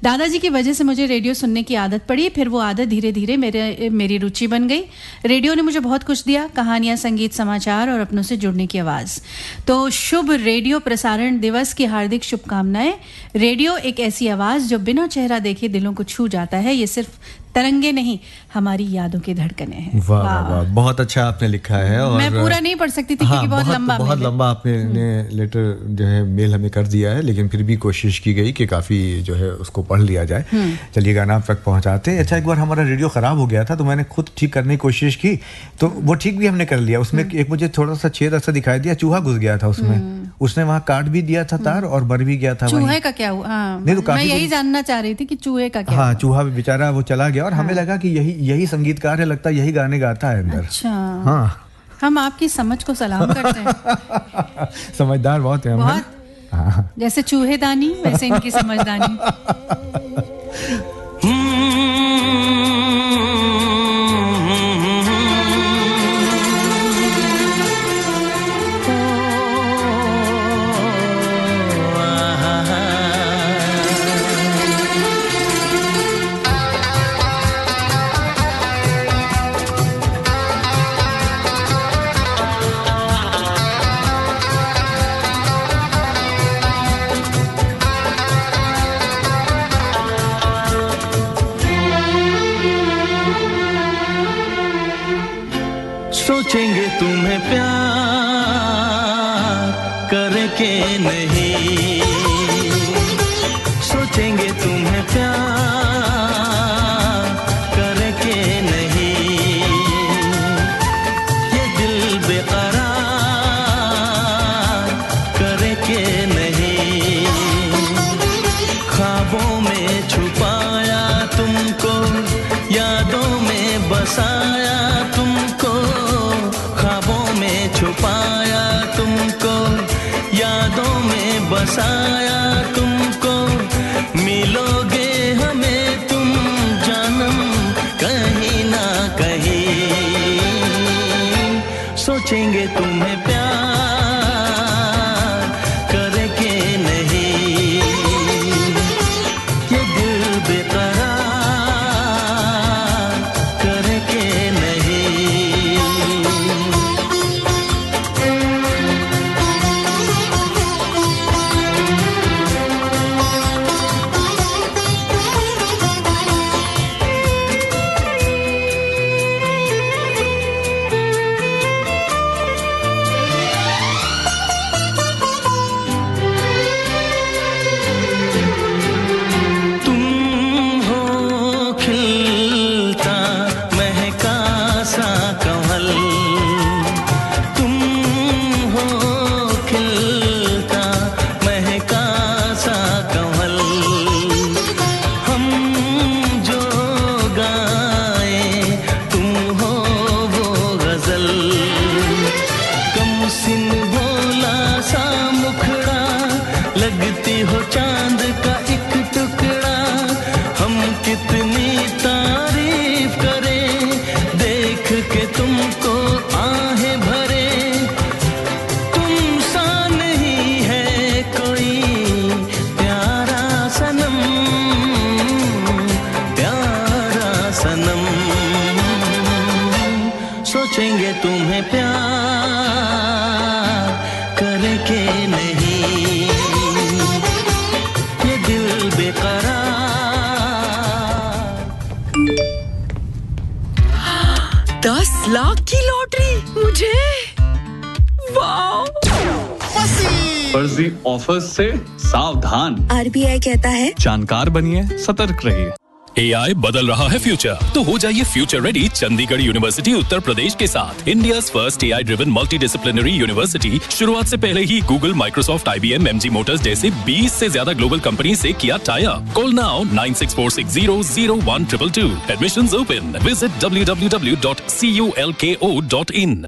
दादाजी की वजह से मुझे रेडियो सुनने की आदत पड़ी, फिर वो आदत धीरे धीरे मेरी रुचि बन गई। रेडियो ने मुझे बहुत कुछ दिया, कहानियां, संगीत, समाचार और अपनों से जुड़ने की आवाज़। तो शुभ रेडियो प्रसारण दिवस की हार्दिक शुभकामनाएं। रेडियो एक ऐसी आवाज़ जो बिना चेहरा देखे दिलों को छू जाता है। ये सिर्फ तरंगे नहीं, हमारी यादों की धड़कनें हैं। वाह वाह, बहुत अच्छा आपने लिखा है। और मैं पूरा नहीं पढ़ सकती थी क्योंकि बहुत लंबा आपने लेटर जो है मेल हमें कर दिया है, लेकिन फिर भी कोशिश की गई कि काफ़ी जो है उसको पढ़ लिया जाए। चलिए गाना आप तक पहुंचाते हैं। अच्छा, एक बार हमारा रेडियो ख़राब हो गया था, तो मैंने खुद ठीक करने की कोशिश की, तो वो ठीक भी हमने कर लिया। उसमें एक मुझे थोड़ा सा छेद ऐसा दिखाई दिया, चूहा घुस गया था उसमें। उसने वहाँ काट भी दिया था तार और मर भी गया था। चूहे का क्या हुआ? नहीं, तो मैं यही जानना चाह रही थी कि चूहे का क्या? हाँ, चूहा भी बेचारा वो चला गया, और हमें लगा कि यही संगीतकार है, लगता है यही गाने गाता है अंदर। अच्छा, हाँ, हम आपकी समझ को सलाम करते हैं। समझदार बहुत है हम। बहुत, जैसे चूहेदानी वैसे इनकी समझदानी। सोचेंगे तुम्हें प्यार करके नहीं, सोचेंगे तुम्हें प्यार करके नहीं, ये दिल बेकरार करके नहीं, ख्वाबों में छुपाया तुमको, यादों में बसाया तुमको, ख्वाबों में छुपाया तुमको, यादों में बसाया तुमको, मिलोगे हमें तुम जानम कहीं ना कहीं, सोचेंगे तुम्हें प्यार करके नहीं, ये दिल बेकरार करके नहीं। तुम हो खिलता महका सा कमल, तुम हो खिलता महका सा कमल, हम जो गाए तुम हो वो गजल, कम सिन भोला सा मुखड़ा, लगती हो चांद का एक टुकड़ा, हम कितनी तारीफ करें देख के तुमको आहें भरे, तुम सा नहीं है कोई प्यारा सनम, प्यारा सनम, सोचेंगे तुम्हें प्यार करके नहीं, ये दिल बेकरार। 10 लाख की लॉटरी मुझे, वाह! फर्जी ऑफर्स से सावधान। आरबीआई कहता है जानकार बनिए, सतर्क रहिए। AI बदल रहा है फ्यूचर, तो हो जाइए future ready Chandigarh university Uttar Pradesh के साथ। India's first AI driven multi disciplinary university शुरुआत से पहले ही Google, Microsoft, IBM, MG motors जैसे 20 से ज्यादा ग्लोबल कंपनी से किया tie up. Call now 9646001222। Admissions open. Visit www.culko.in।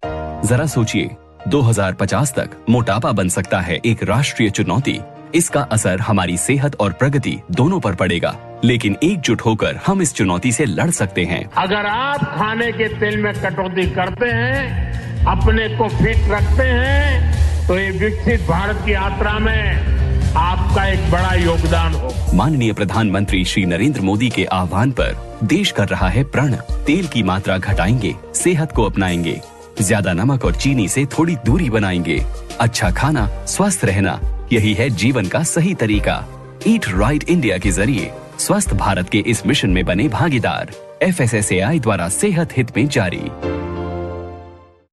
जरा सोचिए, 2050 तक मोटापा बन सकता है एक राष्ट्रीय चुनौती। इसका असर हमारी सेहत और प्रगति दोनों पर पड़ेगा, लेकिन एकजुट होकर हम इस चुनौती से लड़ सकते हैं। अगर आप खाने के तेल में कटौती करते हैं, अपने को फिट रखते हैं, तो ये विकसित भारत की यात्रा में आपका एक बड़ा योगदान हो। माननीय प्रधानमंत्री श्री नरेंद्र मोदी के आह्वान पर देश कर रहा है प्रण। तेल की मात्रा घटाएंगे, सेहत को अपनाएंगे, ज्यादा नमक और चीनी से थोड़ी दूरी बनाएंगे। अच्छा खाना, स्वस्थ रहना, यही है जीवन का सही तरीका। ईट राइट इंडिया के जरिए स्वस्थ भारत के इस मिशन में बने भागीदार। FSSAI द्वारा सेहत हित में जारी।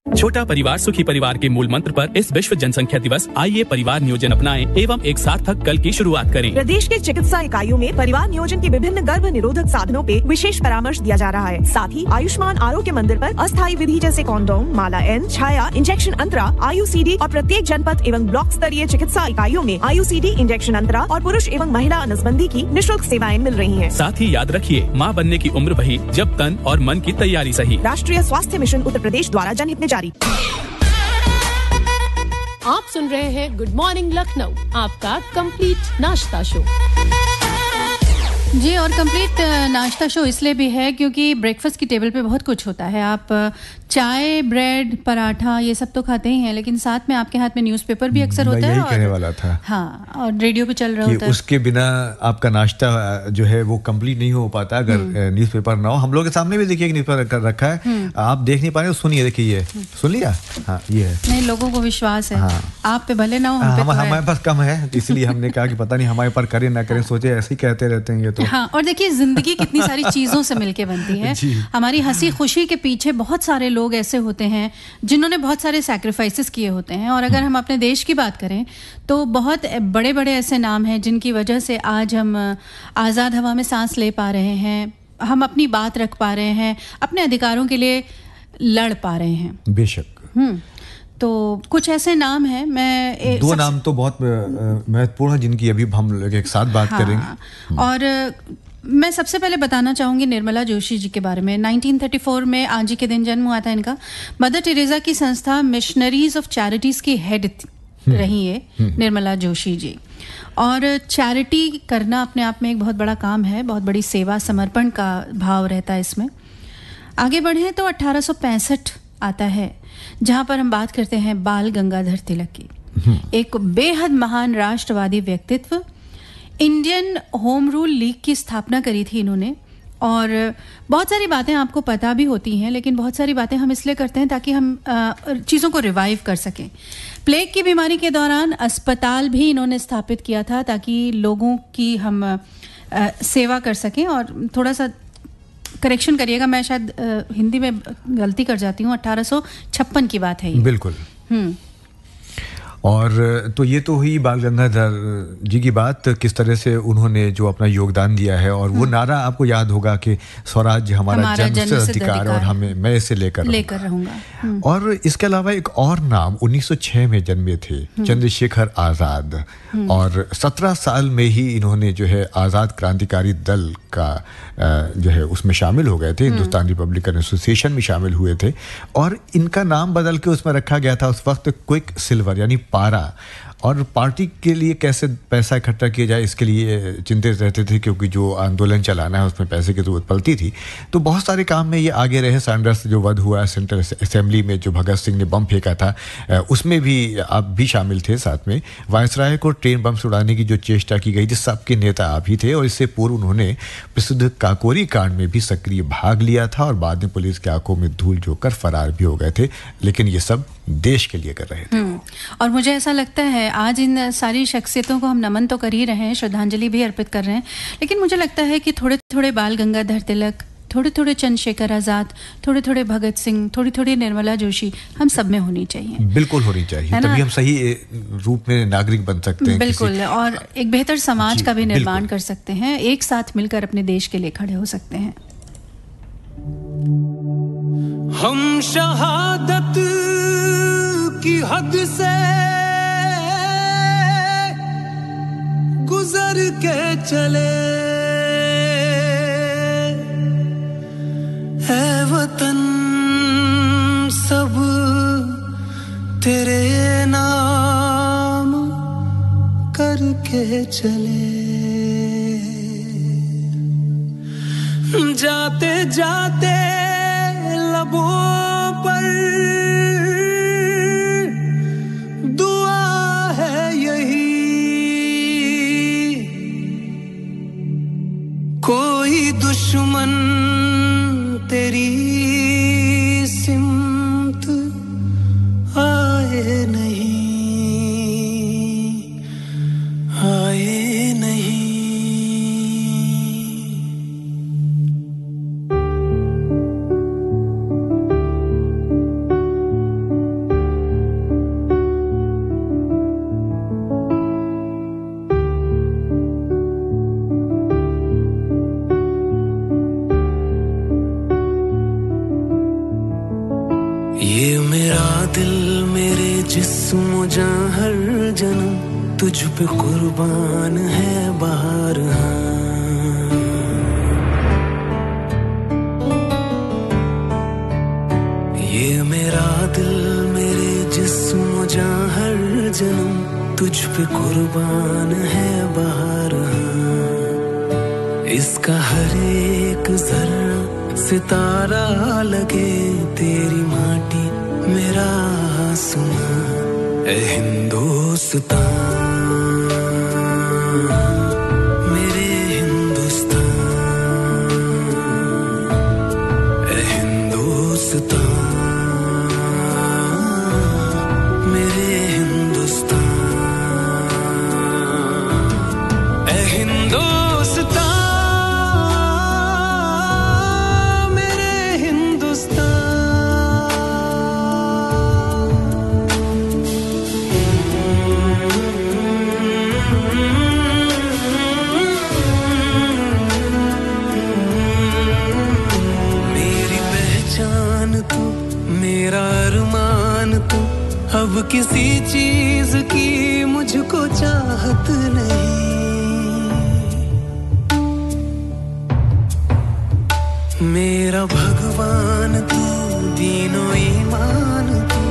छोटा परिवार सुखी परिवार के मूल मंत्र पर इस विश्व जनसंख्या दिवस आइए परिवार नियोजन अपनाएं एवं एक सार्थक कल की शुरुआत करें। प्रदेश के चिकित्सा इकाइयों में परिवार नियोजन के विभिन्न गर्भ निरोधक साधनों पे विशेष परामर्श दिया जा रहा है। साथ ही आयुष्मान आरोग्य मंदिर पर अस्थायी विधि जैसे कॉन्डोम, माला N, छाया, इंजेक्शन अंतरा, IUCD और प्रत्येक जनपद एवं ब्लॉक स्तरीय चिकित्सा इकाइयों में IUCD, इंजेक्शन अंतरा और पुरुष एवं महिला नसबंदी की निःशुल्क सेवाएं मिल रही है। साथ ही याद रखिए, माँ बनने की उम्र वही जब तन और मन की तैयारी सही। राष्ट्रीय स्वास्थ्य मिशन उत्तर प्रदेश द्वारा जनहित में जारी। आप सुन रहे हैं गुड मॉर्निंग लखनऊ, आपका कंप्लीट नाश्ता शो। जी, और कंप्लीट नाश्ता शो इसलिए भी है क्योंकि ब्रेकफास्ट की टेबल पे बहुत कुछ होता है। आप चाय, ब्रेड, पराठा ये सब तो खाते ही हैं, लेकिन साथ में आपके हाथ में न्यूज़पेपर भी अक्सर होता है। कहने वाला था। हाँ, और रेडियो पे चल रहा होता है। उसके बिना आपका नाश्ता जो है वो कंप्लीट नहीं हो पाता अगर न्यूज़पेपर ना हो। हम लोग के सामने भी देखिए न्यूज़पेपर रखा है, आप देख नहीं पा रहे, सुनिए, देखिए ये सुन लिया। हाँ, ये है। नहीं, लोगों को विश्वास है। हाँ। आप पे भले ना हो, हम पे तो हमारे पास कम है, इसलिए हमने कहा कि पता नहीं हमारे पर करें ना करें, सोचे ऐसे ही कहते रहते हैं ये तो। हाँ, और देखिए जिंदगी कितनी सारी चीज़ों से मिलके बनती है। हमारी हंसी खुशी के पीछे बहुत सारे लोग ऐसे होते हैं जिन्होंने बहुत सारे सैक्रिफाइसेस किए होते हैं। और अगर हम अपने देश की बात करें तो बहुत बड़े बड़े ऐसे नाम हैं जिनकी वजह से आज हम आज़ाद हवा में सांस ले पा रहे हैं, हम अपनी बात रख पा रहे हैं, अपने अधिकारों के लिए लड़ पा रहे हैं। बेशक। तो कुछ ऐसे नाम हैं, मैं दो नाम तो बहुत महत्वपूर्ण हैं जिनकी अभी हम लोग एक साथ बात करेंगे। और मैं सबसे पहले बताना चाहूँगी निर्मला जोशी जी के बारे में। 1934 में आज ही के दिन जन्म हुआ था इनका। मदर टेरेसा की संस्था मिशनरीज ऑफ चैरिटीज़ की हेड रही है निर्मला जोशी जी। और चैरिटी करना अपने आप में एक बहुत बड़ा काम है, बहुत बड़ी सेवा, समर्पण का भाव रहता है इसमें। आगे बढ़े तो 1865 आता है जहाँ पर हम बात करते हैं बाल गंगाधर तिलक की। एक बेहद महान राष्ट्रवादी व्यक्तित्व। इंडियन होम रूल लीग की स्थापना करी थी इन्होंने। और बहुत सारी बातें आपको पता भी होती हैं, लेकिन बहुत सारी बातें हम इसलिए करते हैं ताकि हम चीज़ों को रिवाइव कर सकें। प्लेग की बीमारी के दौरान अस्पताल भी इन्होंने स्थापित किया था ताकि लोगों की हम सेवा कर सकें। और थोड़ा सा करेक्शन करिएगा, मैं शायद हिंदी में गलती कर जाती हूँ, 1856 की बात है ये। बिल्कुल। और तो ये तो हुई बाल गंगाधर जी की बात, किस तरह से उन्होंने जो अपना योगदान दिया है। और वो नारा आपको याद होगा कि स्वराज हमारा जन्मसिद्ध अधिकार और हमें मैं इसे लेकर रहूंगा। और इसके अलावा एक और नाम 1906 में जन्मे थे, चंद्रशेखर आज़ाद। और 17 साल में ही इन्होंने जो है आज़ाद क्रांतिकारी दल का जो है उसमें शामिल हो गए थे, हिंदुस्तान रिपब्लिकन एसोसिएशन में शामिल हुए थे। और इनका नाम बदल के उसमें रखा गया था उस वक्त क्विक सिल्वर यानी पारा। और पार्टी के लिए कैसे पैसा इकट्ठा किया जाए इसके लिए चिंतित रहते थे, क्योंकि जो आंदोलन चलाना है उसमें पैसे की जरूरत पड़ती थी। तो बहुत सारे काम में ये आगे रहे। सैंडर्स जो वध हुआ सेंट्रल असेंबली में, जो भगत सिंह ने बम फेंका था, उसमें भी आप भी शामिल थे साथ में। वायसराय को ट्रेन बम से उड़ाने की जो चेष्टा की गई थी, सबके नेता आप ही थे। और इससे पूर्व उन्होंने प्रसिद्ध काकोरी कांड में भी सक्रिय भाग लिया था और बाद में पुलिस की आंखों में धूल झोंककर फरार भी हो गए थे। लेकिन ये सब देश के लिए कर रहे थे। और मुझे ऐसा लगता है आज इन सारी शख्सियतों को हम नमन तो कर ही रहे हैं, श्रद्धांजलि भी अर्पित कर रहे हैं, लेकिन मुझे लगता है कि थोड़े थोड़े बाल गंगाधर तिलक, थोड़े थोड़े चंद्रशेखर आज़ाद, थोड़े थोड़े भगत सिंह, थोड़ी थोड़ी निर्मला जोशी हम सब में होनी चाहिए। बिल्कुल होनी चाहिए, तभी हम सही रूप में नागरिक बन सकते हैं। बिल्कुल। और एक बेहतर समाज का भी निर्माण कर सकते हैं, एक साथ मिलकर अपने देश के लिए खड़े हो सकते हैं। हम शहादत की हद से गुजर के चले, है वतन सब तेरे नाम करके चले। जाते जाते लबों पर दुआ है यही, कोई दुश्मन तेरी सिमत आए नहीं, आए नहीं। ये मेरा दिल मेरे जिस्म जान हर जन्म तुझ पे कुर्बान है बाहर। ये मेरा दिल मेरे जिस्म जान हर जन्म तुझ पे कुर्बान है बाहर। इसका हर एक जर्रा सितारा लगे, तेरी माटी मेरा आसमां, ए हिंदुस्तान मेरे हिंदुस्तान, ए हिंदुस्तान मेरे हिंदुस्तान, ए हिंदुस्तान मेरा अरमान तू, अब किसी चीज की मुझको चाहत नहीं। मेरा भगवान तू, दीनो ईमान तू,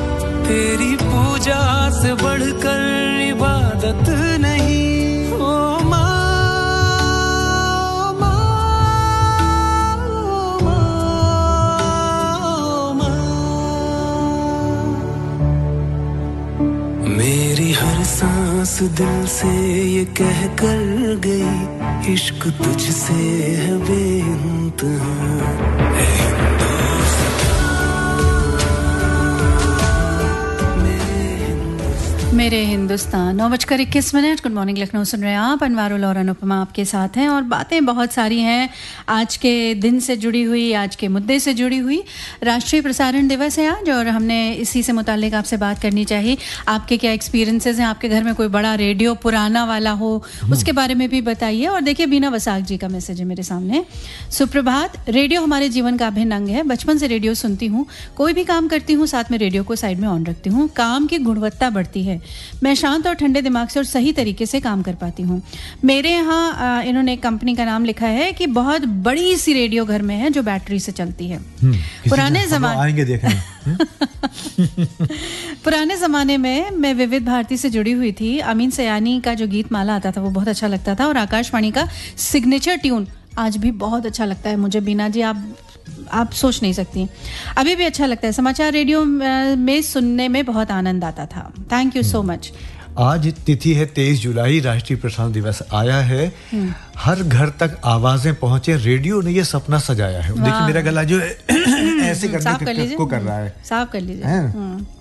तेरी पूजा से बढ़कर इबादत नहीं। ओ माँ, मेरी हर सांस दिल से ये कह कर गई, इश्क तुझसे है बेइंतहा। मेरे हिंदुस्तान 9:21। गुड मॉर्निंग लखनऊ सुन रहे हैं आप। अनवारुल और अनुपमा आपके साथ हैं और बातें बहुत सारी हैं आज के दिन से जुड़ी हुई, आज के मुद्दे से जुड़ी हुई। राष्ट्रीय प्रसारण दिवस है आज और हमने इसी से मुताल्लिक आपसे बात करनी चाहिए। आपके क्या एक्सपीरियंसेस हैं? आपके घर में कोई बड़ा रेडियो पुराना वाला हो, उसके बारे में भी बताइए। और देखिए, बीना बसाक जी का मैसेज है मेरे सामने। सुप्रभात, रेडियो हमारे जीवन का अभिन्न अंग है। बचपन से रेडियो सुनती हूँ, कोई भी काम करती हूँ साथ में रेडियो को साइड में ऑन रखती हूँ। काम की गुणवत्ता बढ़ती है, मैं शांत और ठंडे दिमाग से और सही तरीके से काम कर पाती हूँ। मेरे यहाँ इन्होंने एक कंपनी का नाम लिखा है कि बहुत बड़ी सी रेडियो घर में है जो बैटरी से चलती है। पुराने जमाने आएंगे देखने। पुराने ज़माने में मैं विविध भारती से जुड़ी हुई थी। अमीन सयानी का जो गीत माला आता था वो बहुत अच्छा लगता था और आकाशवाणी का सिग्नेचर ट्यून आज भी बहुत अच्छा लगता है मुझे। बीना जी, आप सोच नहीं सकती, अभी भी अच्छा लगता है। समाचार रेडियो में सुनने में बहुत आनंद आता था। Thank you so much. आज तिथि है 23 जुलाई, राष्ट्रीय प्रसारण दिवस आया है। हर घर तक आवाजें पहुंचे, रेडियो ने ये सपना सजाया है। देखिए मेरा गला जो ऐसे करने को कर रहा है, साफ कर लीजिए।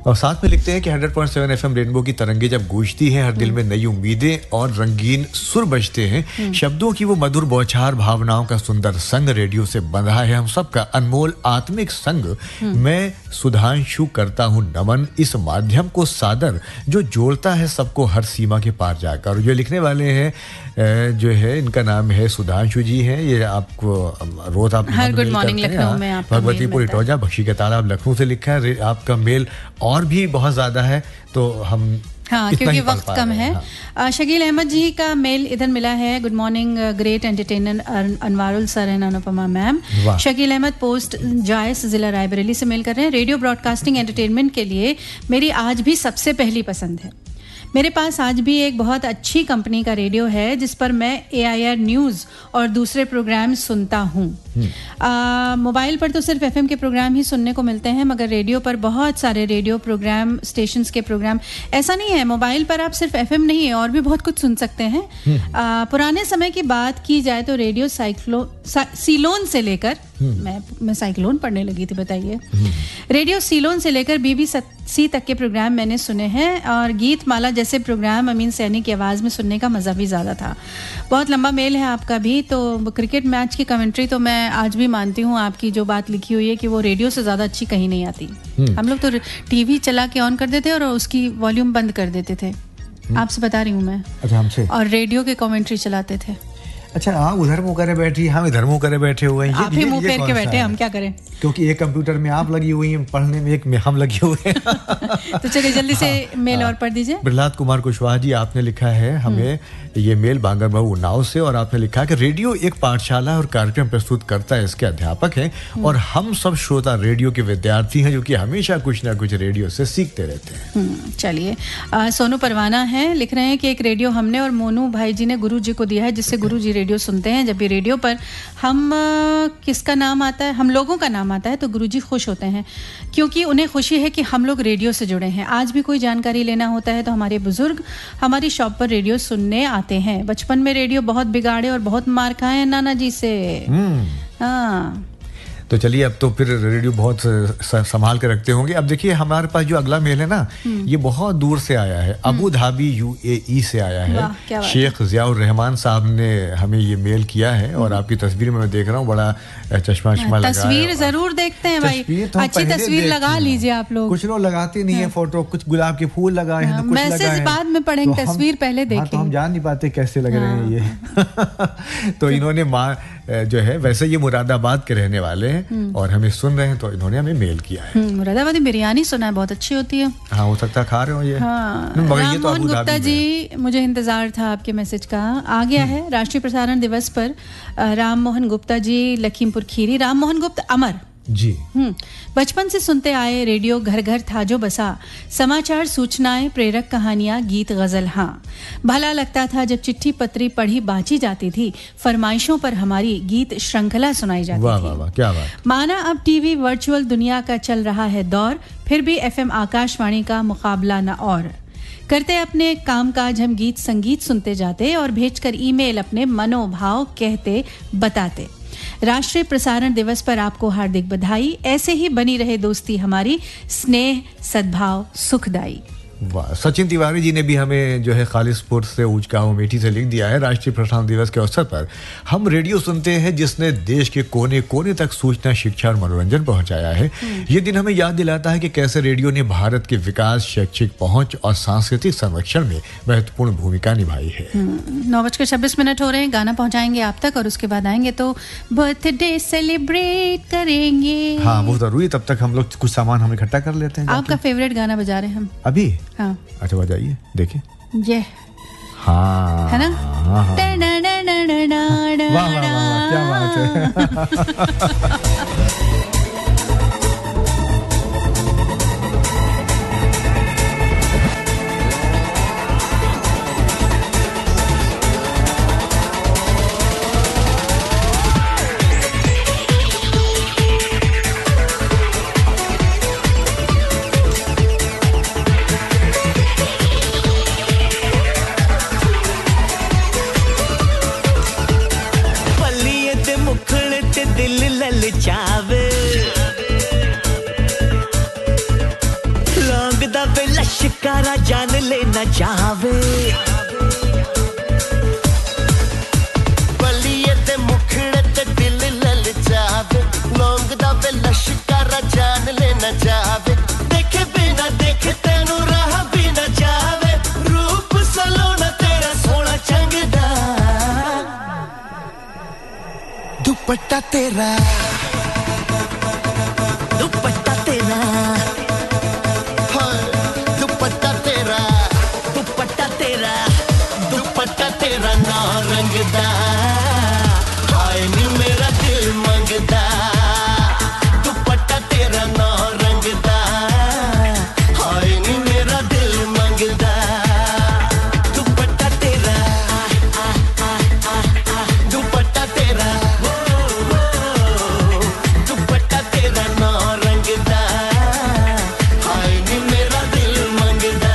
और साथ में लिखते हैं कि 100.7 FM रेनबो की तरंगे जब गूंजती हैं, हर दिल में नई उम्मीदें और रंगीन सुर बजते हैं। शब्दों की वो मधुर बौछार, भावनाओं का सुंदर संग रेडियो से बंधा है हम सबका अनमोल आत्मिक संग। मैं सुधांशु करता हूँ नमन इस माध्यम को सादर, जो जोड़ता है सबको हर सीमा के पार जाकर। और जो लिखने वाले हैं जो है, इनका नाम है सुधांशु जी हैं। ये आपको रोज आप हर गुड मॉर्निंग लखनऊ में आपका भगवतीपुर इटौजा बख्शी के तालाब लखनऊ से लिखा है। आपका मेल और भी बहुत ज्यादा है तो हम क्योंकि वक्त कम है। शकील अहमद जी का मेल इधर मिला है। Good morning great entertainer Anwarul sir and Anupama ma'am. Shakeel Ahmad post Jais जिला रायबरेली से मेल कर रहे हैं। रेडियो ब्रॉडकास्टिंग एंटरटेनमेंट के लिए मेरी आज भी सबसे पहली पसंद है। मेरे पास आज भी एक बहुत अच्छी कंपनी का रेडियो है जिस पर मैं AIR न्यूज़ और दूसरे प्रोग्राम सुनता हूँ। मोबाइल पर तो सिर्फ FM के प्रोग्राम ही सुनने को मिलते हैं, मगर रेडियो पर बहुत सारे रेडियो प्रोग्राम, स्टेशंस के प्रोग्राम। ऐसा नहीं है, मोबाइल पर आप सिर्फ FM नहीं है और भी बहुत कुछ सुन सकते हैं। पुराने समय की बात की जाए तो रेडियो सीलोन से लेकर, मैं साइक्लोन पढ़ने लगी थी, बताइए। रेडियो सीलोन से लेकर BBC तक के प्रोग्राम मैंने सुने हैं और गीत माला जैसे प्रोग्राम अमीन सैनी की आवाज़ में सुनने का मज़ा भी ज़्यादा था। बहुत लंबा मेल है आपका भी। तो क्रिकेट मैच की कमेंट्री तो मैं आज भी मानती हूँ आपकी जो बात लिखी हुई है कि वो रेडियो से ज़्यादा अच्छी कहीं नहीं आती। हम लोग तो टीवी चला के ऑन कर देते और उसकी वॉल्यूम बंद कर देते थे। आपसे बता रही हूँ मैं। अच्छा, हमसे? और रेडियो के कमेंट्री चलाते थे। अच्छा, आप उधर मुँह करे बैठी, हम इधर मुँह करे बैठे हुए हैं। आप ही मुँह फेर के बैठे, हम क्या करें? क्योंकि एक कंप्यूटर में आप लगी हुई हैं पढ़ने में, एक में हम लगे हुए हैं। तो चलिए जल्दी से मेल और पढ़ दीजिए। प्रहलाद कुमार कुशवाहा जी, आपने लिखा है हमें ये मेल बांगरमऊ उन्नाव से, और आपने लिखा कि रेडियो एक पाठशाला और कार्यक्रम प्रस्तुत करता है, इसके अध्यापक हैं और हम सब श्रोता रेडियो के विद्यार्थी हैं जो कि हमेशा कुछ ना कुछ रेडियो से सीखते रहते हैं। चलिए, सोनू परवाना है, लिख रहे हैं कि एक रेडियो हमने और मोनू भाई जी ने गुरु जी को दिया है, जिससे गुरु जी रेडियो सुनते हैं। जब भी रेडियो पर हम किसका नाम आता है, हम लोगों का नाम आता है, तो गुरुजी खुश होते हैं क्योंकि उन्हें खुशी है कि हम लोग रेडियो से जुड़े हैं। आज भी कोई जानकारी लेना होता है तो हमारे बुजुर्ग हमारी शॉप पर रेडियो सुनने आते हैं। बचपन में रेडियो बहुत बिगाड़े और बहुत मार खाए हैं नाना जी से। हाँ, तो चलिए, अब तो फिर रेडियो बहुत संभाल के रखते होंगे। अब देखिए, हमारे पास जो अगला मेल है ना, ये बहुत दूर से आया है, अबू धाबी UAE से आया है। शेख जियाउर रहमान साहब ने हमें ये मेल किया है और आपकी तस्वीर में मैं देख रहा हूँ, बड़ा चश्मा लगा है। तस्वीर जरूर देखते हैं भाई, अच्छी तस्वीर लगा लीजिए आप लोग। कुछ लोग लगाते नहीं है फोटो, कुछ गुलाब के फूल लगाए हैं, मैसेज बाद में पढ़ेंगे, तस्वीर पहले देखें। तो हम जान नहीं पाते कैसे लग रहे हैं ये। तो इन्होंने जो है, वैसे ये मुरादाबाद के रहने वाले हैं और हमें सुन रहे हैं, तो इन्होंने हमें मेल किया है। मुरादाबादी बिरयानी सुना है, बहुत अच्छी होती है। हाँ, हो सकता है खा रहे हो ये। हाँ, मगर राम ये तो मोहन अबू धाबी गुप्ता में जी, मुझे इंतजार था आपके मैसेज का, आ गया है। राष्ट्रीय प्रसारण दिवस पर राम मोहन गुप्ता जी, लखीमपुर खीरी। राम मोहन गुप्ता अमर जी। बचपन से सुनते आए, रेडियो घर घर था जो बसा, समाचार, सूचनाएं, प्रेरक कहानियां, गीत, गजल। हाँ, भला लगता था जब चिट्ठी पत्री पढ़ी बांची जाती थी, फरमाइशों पर हमारी गीत श्रृंखला सुनाई जाती वाह थी। वाह वाह, क्या बात। माना अब टीवी वर्चुअल दुनिया का चल रहा है दौर, फिर भी एफएम आकाशवाणी का मुकाबला न और। करते अपने कामकाज हम गीत संगीत सुनते जाते और भेजकर ईमेल अपने मनोभाव कहते बताते। राष्ट्रीय प्रसारण दिवस पर आपको हार्दिक बधाई। ऐसे ही बनी रहे दोस्ती हमारी, स्नेह सद्भाव सुखदाई। वाह। सचिन तिवारी जी ने भी हमें जो है खालिसपुर से, ऊंचगांव अमेठी से लिख दिया है, राष्ट्रीय प्रसारण दिवस के अवसर पर हम रेडियो सुनते हैं जिसने देश के कोने कोने तक सूचना, शिक्षा और मनोरंजन पहुंचाया है। ये दिन हमें याद दिलाता है कि कैसे रेडियो ने भारत के विकास, शैक्षिक पहुंच और सांस्कृतिक संरक्षण में महत्वपूर्ण भूमिका निभाई है। 9:26 हो रहे हैं, गाना पहुंचाएंगे आप तक और उसके बाद आएंगे तो बर्थडे सेलिब्रेट करेंगे। हाँ, वो जरूरी। तब तक हम लोग कुछ सामान हम इकट्ठा कर लेते हैं। आपका फेवरेट गाना बजा रहे हैं हम अभी। हाँ, अच्छा, बजाइए, देखिए। ये हाँ, है ना? हाँ, हाँ। वाह वाह वाह, क्या बात है। शिकारा जान लेना चाहवे, बलिए ते मुखड़े ते दिल ललचावे, लौंग दा वे लश्कारा जान लेना चाहवे, देखे बिना देखे तेनू राह भी ना जावे, रूप सलोना तेरा सोना चंगदा, दुपट्टा तेरा, दुपट्टा तेरा, तेरा ना रंगदा, हाय नी मेरा दिल मंगदा, दुपट्टा तेरा ना रंगदा, हाय नी मेरा दिल मंगदा, दुपट्टा तेरा, दुपट्टा तेरा, दुपट्टा तेरा ना रंगदा, हाय नी मेरा दिल मंगदा।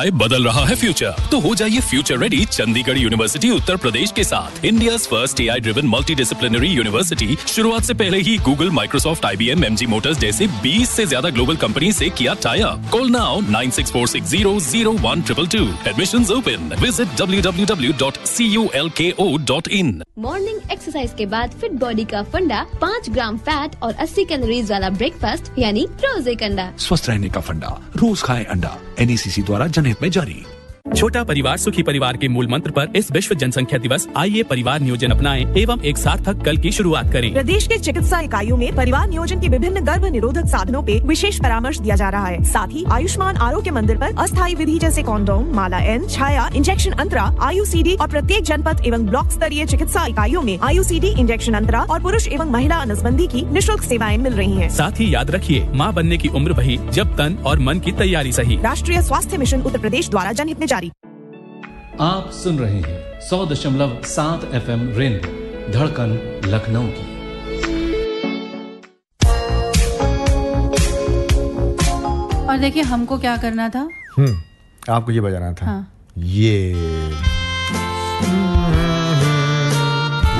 एआई बदल रहा है फ्यूचर, तो हो जाइए future ready Chandigarh university Uttar Pradesh के साथ। India's first AI driven multi disciplinary university शुरुआत से पहले ही Google, Microsoft, IBM, MG motors जैसे 20 से ज्यादा ग्लोबल कंपनी से किया tie up. Call now 9646001222। Admissions open. Visit www.culko.in। Morning exercise के बाद फिट बॉडी का फंडा 5 ग्राम फैट और 80 कैलोरीज वाला ब्रेकफास्ट यानी रोजे कंडा। स्वस्थ रहने का फंडा, रोज खाएं अंडा। NECC द्वारा जनहित में जारी। छोटा परिवार सुखी परिवार के मूल मंत्र पर इस विश्व जनसंख्या दिवस आइए परिवार नियोजन अपनाएं एवं एक सार्थक कल की शुरुआत करें। प्रदेश के चिकित्सा इकाइयों में परिवार नियोजन के विभिन्न गर्भ निरोधक साधनों पे विशेष परामर्श दिया जा रहा है। साथ ही आयुष्मान आरोग्य मंदिर पर अस्थायी विधि जैसे कॉन्डोम, माला N, छाया, इंजेक्शन अंतरा, IUCD और प्रत्येक जनपद एवं ब्लॉक स्तरीय चिकित्सा इकाइयों में IUCD, इंजेक्शन अंतरा और पुरुष एवं महिला नसबंदी की निःशुल्क सेवाएं मिल रही है। साथ ही याद रखिए, माँ बनने की उम्र वही जब तन और मन की तैयारी सही। राष्ट्रीय स्वास्थ्य मिशन उत्तर प्रदेश द्वारा जनहित में जारी। आप सुन रहे हैं 100.7 FM रेनबो धड़कन लखनऊ की। और देखिए हमको क्या करना था। आपको ये बजाना था। हाँ। ये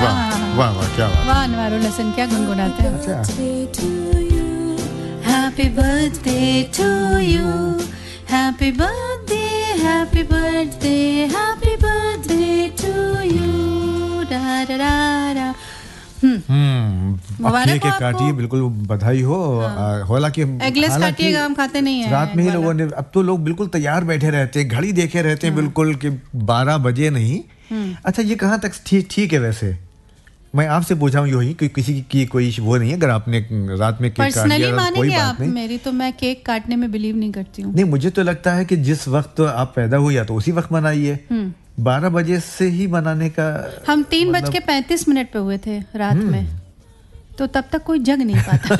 वाह वाह वाह, क्या बात। वाह अनवारो लसन क्या गुनगुनाते हैं। Happy birthday to you, happy birthday, happy birthday, happy birthday to you. डा डा डा डा। मुबारक के काटिए, बिल्कुल बधाई हो। हालांकि एगलेस काटिएगा, हम खाते नहीं है। रात में ही लोगों ने, अब तो लोग बिल्कुल तैयार बैठे रहते हैं, घड़ी देखे रहते हैं बिल्कुल कि 12 बजे नहीं। अच्छा, ये कहाँ तक ठीक है? वैसे मैं आपसे पूछा हूँ यही कि किसी की कोई वो नहीं है, अगर आपने रात में केक काट दिया कोई बात नहीं। मेरी तो मैं केक काटने में बिलीव नहीं करती हूँ। नहीं, मुझे तो लगता है कि जिस वक्त आप पैदा हुई या तो उसी वक्त मनाइए। 12 बजे से ही मनाने का। हम 3:35 पे हुए थे रात में, तो तब तक कोई जग नहीं पाता।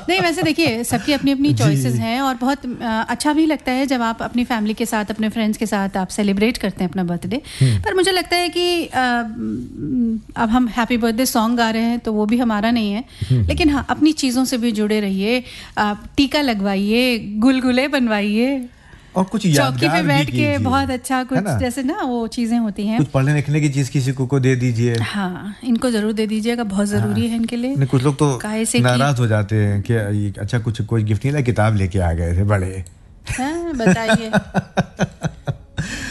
नहीं, वैसे देखिए सबकी अपनी अपनी चॉइसेस हैं और बहुत अच्छा भी लगता है जब आप अपनी फैमिली के साथ, अपने फ्रेंड्स के साथ आप सेलिब्रेट करते हैं अपना बर्थडे। पर मुझे लगता है कि अब हम हैप्पी बर्थडे सॉन्ग गा रहे हैं तो वो भी हमारा नहीं है, लेकिन हाँ अपनी चीज़ों से भी जुड़े रहिए। आप टीका लगवाइए, गुलगुले बनवाइए और कुछ चौकी पे बैठ के बहुत अच्छा कुछ जैसे ना वो चीजें होती हैं। कुछ पढ़ने लिखने की चीज किसी को दे दीजिए। हाँ, इनको जरूर दे दीजिएगा, बहुत जरूरी है इनके लिए। कुछ लोग तो नाराज हो जाते हैं कि अच्छा कुछ कोई गिफ्ट नहीं लाया, किताब लेके आ गए थे बड़े। हाँ, बताइए।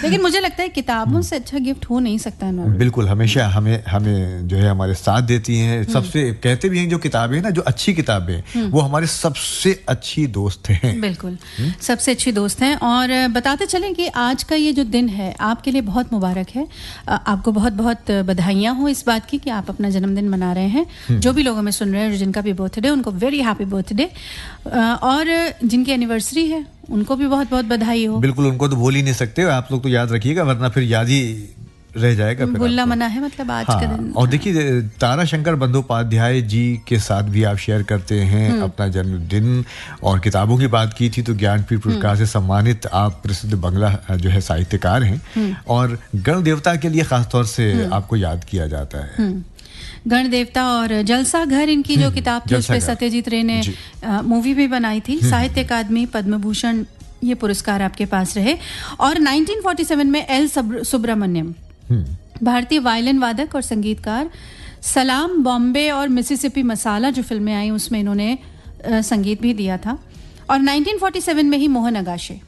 लेकिन मुझे लगता है किताबों से अच्छा गिफ्ट हो नहीं सकता है। बिल्कुल, हमेशा हमें जो है हमारे साथ देती हैं। सबसे कहते भी हैं जो किताबें ना, जो अच्छी किताबें वो हमारे सबसे अच्छी दोस्त हैं। बिल्कुल, सबसे अच्छी दोस्त हैं। और बताते चलें कि आज का ये जो दिन है आपके लिए बहुत मुबारक है। आपको बहुत बहुत बधाइयाँ हो इस बात की कि आप अपना जन्मदिन मना रहे हैं। जो भी लोग हमें सुन रहे हैं जिनका भी बर्थडे, उनको वेरी हैप्पी बर्थडे। और जिनकी एनिवर्सरी है उनको भी बहुत बहुत बधाई हो। बिल्कुल, उनको तो भूल ही नहीं सकते, आप लोग तो याद रखिएगा, वरना फिर याद ही रह जाएगा। भूलना मना है, मतलब आज का दिन। और देखिए, तारा शंकर बंदोपाध्याय जी के साथ भी आप शेयर करते हैं अपना जन्मदिन। और किताबों की बात की थी तो ज्ञानपीठ पुरस्कार से सम्मानित आप प्रसिद्ध बंगला जो है साहित्यकार हैं, और गण देवता के लिए खासतौर से आपको याद किया जाता है। गण देवता और जलसा घर, इनकी जो किताब थी उस पर सत्यजीत रे ने मूवी भी बनाई थी। साहित्य अकादमी, पद्म भूषण ये पुरस्कार आपके पास रहे। और 1947 में एल सुब्रमण्यम, भारतीय वायलिन वादक और संगीतकार, सलाम, बॉम्बे और मिसिसिपी मसाला जो फिल्में आई उसमें इन्होंने संगीत भी दिया था। और 1947 में ही मोहन अगाशे।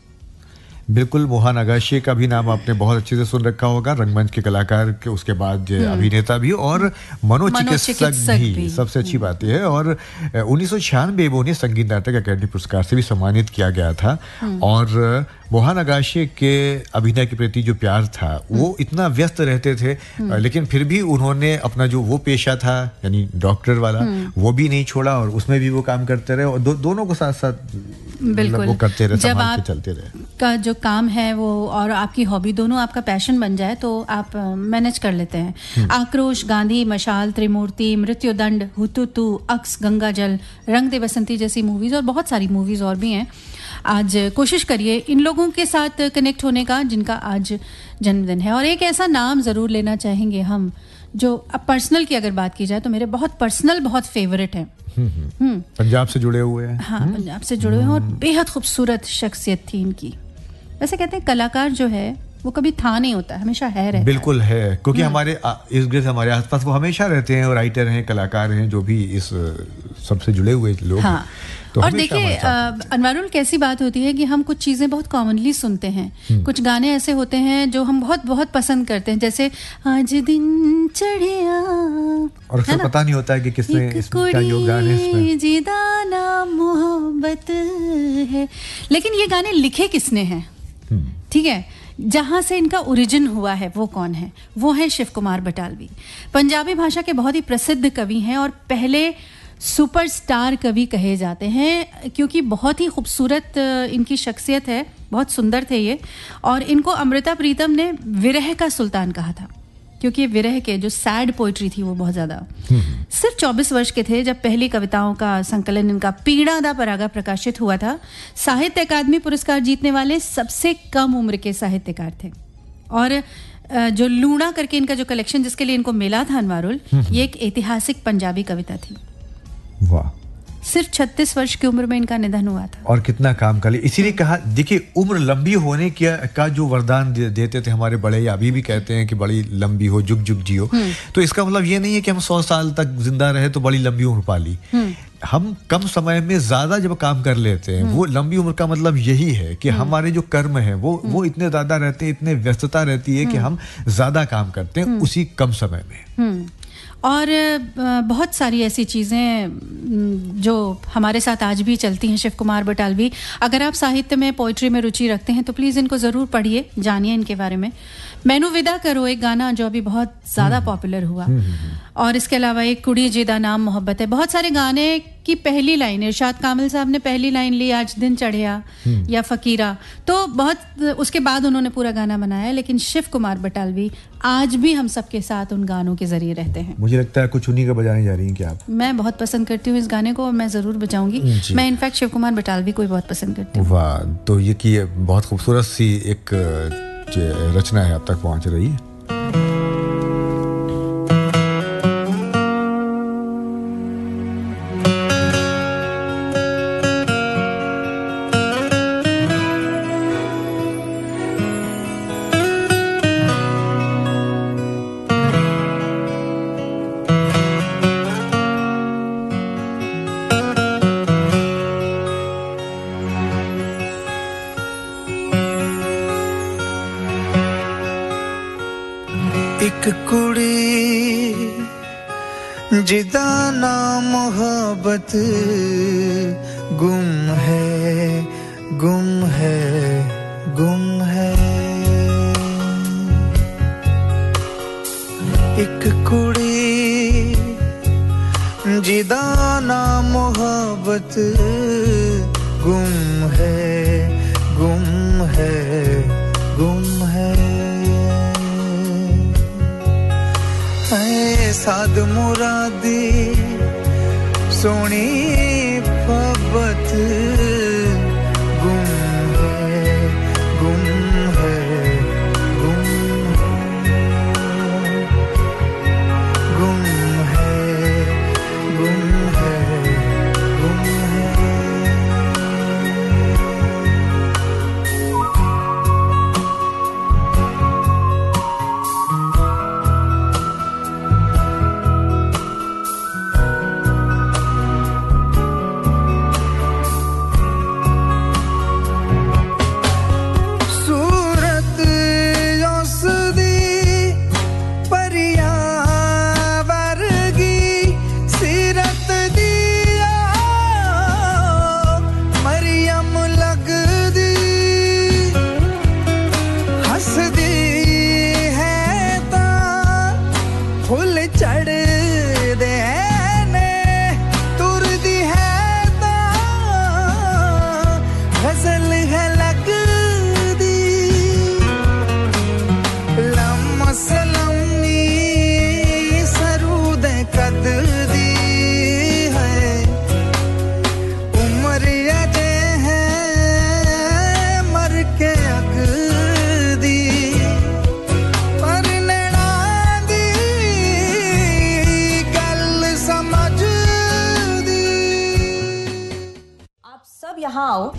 बिल्कुल, मोहन अगाशे का भी नाम आपने बहुत अच्छे से सुन रखा होगा। रंगमंच के कलाकार के, उसके बाद अभिनेता भी और मनोचिकित्सक भी। सबसे अच्छी बात यह है। और 1996 में उन्हें संगीत नाटक अकादमी पुरस्कार से भी सम्मानित किया गया था। और मोहन अगाशे के अभिनय के प्रति जो प्यार था वो इतना व्यस्त रहते थे, लेकिन फिर भी उन्होंने अपना जो वो पेशा था यानी डॉक्टर वाला वो भी नहीं छोड़ा, और उसमें भी वो काम करते रहे। और दोनों को साथ साथ बिल्कुल वो करते रहे, जब संभाल के चलते रहे। का जो काम है वो और आपकी हॉबी दोनों आपका पैशन बन जाए तो आप मैनेज कर लेते हैं। आक्रोश, गांधी, मशाल, त्रिमूर्ति, मृत्युदंड, हुतुतु, अक्स, गंगा जल, रंग दे बसंती जैसी मूवीज और बहुत सारी मूवीज और भी हैं। आज कोशिश करिए इन लोगों के साथ कनेक्ट होने का जिनका आज जन्मदिन है। और एक ऐसा नाम ज़रूर लेना चाहेंगे हम जो अब पर्सनल की अगर बात की जाए तो मेरे बहुत पर्सनल बहुत फेवरेट हैं। पंजाब से जुड़े हुए हैं। हाँ, पंजाब से जुड़े हुए हैं और बेहद खूबसूरत शख्सियत थी इनकी। वैसे कहते हैं कलाकार जो है वो कभी था नहीं होता, हमेशा है रहता बिल्कुल है, क्योंकि हमारे इर्द गिर्द हमारे आसपास वो हमेशा रहते हैं, और राइटर हैं, कलाकार हैं, जो भी इस सबसे जुड़े हुए लोग हैं। तो और देखिए अनवारुल, कैसी बात होती है कि हम कुछ चीज़ें बहुत कॉमनली सुनते हैं, कुछ गाने ऐसे होते हैं जो हम बहुत बहुत पसंद करते हैं, जैसे आज दिन चढ़िया, और अक्सर पता नहीं होता है कि किसने इसका योगदान है इसमें, जिदाना मोहब्बत है, लेकिन ये गाने लिखे किसने हैं, ठीक है, जहाँ से इनका ओरिजिन हुआ है वो कौन है, वो है शिव कुमार बटालवी। पंजाबी भाषा के बहुत ही प्रसिद्ध कवि हैं और पहले सुपरस्टार कवि कहे जाते हैं, क्योंकि बहुत ही खूबसूरत इनकी शख्सियत है, बहुत सुंदर थे ये। और इनको अमृता प्रीतम ने विरह का सुल्तान कहा था, क्योंकि विरह के जो सैड पोइट्री थी वो बहुत ज़्यादा। सिर्फ 24 वर्ष के थे जब पहली कविताओं का संकलन इनका पीड़ा दा परागा प्रकाशित हुआ था। साहित्य अकादमी पुरस्कार जीतने वाले सबसे कम उम्र के साहित्यकार थे। और जो लूणा करके इनका जो कलेक्शन जिसके लिए इनको मिला था अनवारुल, ये एक ऐतिहासिक पंजाबी कविता थी। वाह, सिर्फ 36 वर्ष की उम्र में इनका निधन हुआ था। और कितना काम कर लिया, इसीलिए कहा, देखिए उम्र लंबी होने का जो वरदान देते थे हमारे बड़े, या अभी भी कहते हैं कि बड़ी लंबी हो, जुग जुग जियो। तो इसका मतलब ये नहीं है कि हम 100 साल तक जिंदा रहे तो बड़ी लंबी उम्र पाली। हम कम समय में ज्यादा जब काम कर लेते हैं, वो लंबी उम्र का मतलब यही है कि हमारे जो कर्म है वो इतने ज्यादा रहते हैं, इतने व्यस्तता रहती है कि हम ज्यादा काम करते हैं उसी कम समय में। और बहुत सारी ऐसी चीज़ें जो हमारे साथ आज भी चलती हैं। शिव कुमार बटालवी, अगर आप साहित्य में, पोइट्री में रुचि रखते हैं तो प्लीज़ इनको ज़रूर पढ़िए, जानिए इनके बारे में। मैनू विदा करो, एक गाना जो अभी बहुत ज़्यादा पॉपुलर हुआ, और इसके अलावा एक कुड़ी जिदा नाम मोहब्बत है। बहुत सारे गाने की पहली लाइन, इरशाद कामिल साहब ने पहली लाइन ली, आज दिन चढ़िया या फकीरा, तो बहुत उसके बाद उन्होंने पूरा गाना बनाया। लेकिन शिव कुमार बटालवी आज भी हम सबके साथ उन गानों के जरिए रहते हैं। मुझे लगता है कुछ उन्हीं का बजाने जा रही हैं क्या आप? मैं बहुत पसंद करती हूँ इस गाने को, मैं ज़रूर बजाऊंगी। मैं इनफैक्ट शिव कुमार बटालवी को ही बहुत पसंद करती हूँ। वाह, तो ये कि बहुत खूबसूरत सी एक रचना है, आप तक पहुँच रही है। जिदा ना मोहब्बत गुम है, गुम है, गुम है। एक कुड़ी जिदा ना मोहब्बत गुम है, गुम है, गुम है। साद मुरादी सोनी पबत गुम है, गुम है, गुम है, गुम है, गुम है, गुम है।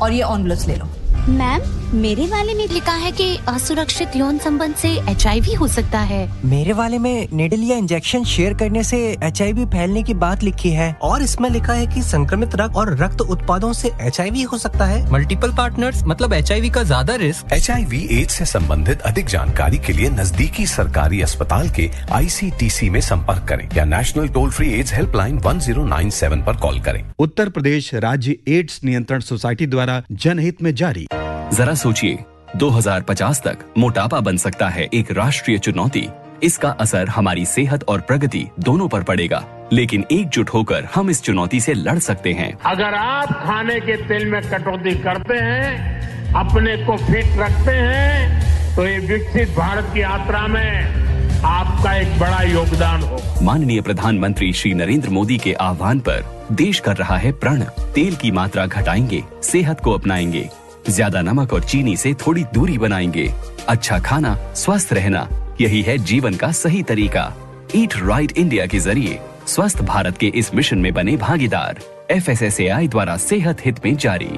और ये ऑनलस ले लो। मैम, मेरे वाले में लिखा है कि असुरक्षित यौन संबंध से HIV हो सकता है। मेरे वाले में निडल या इंजेक्शन शेयर करने से HIV फैलने की बात लिखी है और इसमें लिखा है कि संक्रमित रक्त और रक्त उत्पादों से HIV हो सकता है। मल्टीपल पार्टनर्स मतलब HIV का ज्यादा रिस्क। HIV एड्स से संबंधित अधिक जानकारी के लिए नजदीकी सरकारी अस्पताल के ICTC में संपर्क करें या national toll free AIDS helpline 1097 पर कॉल करें। उत्तर प्रदेश राज्य एड्स नियंत्रण सोसाइटी द्वारा जनहित में जारी। जरा सोचिए, 2050 तक मोटापा बन सकता है एक राष्ट्रीय चुनौती। इसका असर हमारी सेहत और प्रगति दोनों पर पड़ेगा, लेकिन एकजुट होकर हम इस चुनौती से लड़ सकते हैं। अगर आप खाने के तेल में कटौती करते हैं, अपने को फिट रखते हैं, तो ये विकसित भारत की यात्रा में आपका एक बड़ा योगदान हो। माननीय प्रधानमंत्री श्री नरेंद्र मोदी के आह्वान पर देश कर रहा है प्रण। तेल की मात्रा घटाएंगे, सेहत को अपनाएंगे, ज्यादा नमक और चीनी से थोड़ी दूरी बनाएंगे। अच्छा खाना, स्वस्थ रहना, यही है जीवन का सही तरीका। ईट राइट इंडिया के जरिए स्वस्थ भारत के इस मिशन में बने भागीदार। FSSAI द्वारा सेहत हित में जारी।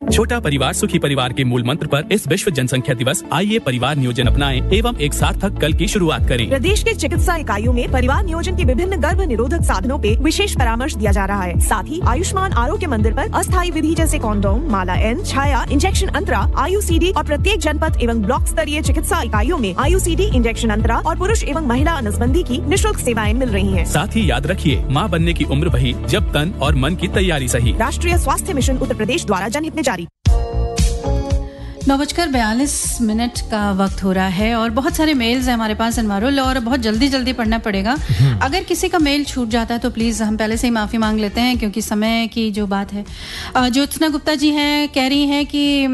छोटा परिवार सुखी परिवार के मूल मंत्र पर इस विश्व जनसंख्या दिवस आइए परिवार नियोजन अपनाएं एवं एक सार्थक कल की शुरुआत करें। प्रदेश के चिकित्सा इकाइयों में परिवार नियोजन के विभिन्न गर्भ निरोधक साधनों पे विशेष परामर्श दिया जा रहा है। साथ ही आयुष्मान आरोग्य मंदिर पर अस्थायी विधि जैसे कॉन्डोम, माला N, छाया, इंजेक्शन अंतरा, IUCD और प्रत्येक जनपद एवं ब्लॉक स्तरीय चिकित्सा इकाइयों में IUCD, इंजेक्शन अंतरा और पुरुष एवं महिला नसबंदी की निःशुल्क सेवाएं मिल रही है। साथ ही याद रखिए, माँ बनने की उम्र वही जब तन और मन की तैयारी सही। राष्ट्रीय स्वास्थ्य मिशन उत्तर प्रदेश द्वारा जनहित में जारी। 9:42 का वक्त हो रहा है और बहुत सारे मेल्स हैं हमारे पास अनवारुल, और बहुत जल्दी पढ़ना पड़ेगा। अगर किसी का मेल छूट जाता है तो प्लीज़ हम पहले से ही माफ़ी मांग लेते हैं, क्योंकि समय की जो बात है। ज्योत्सना गुप्ता जी हैं, कह रही हैं कि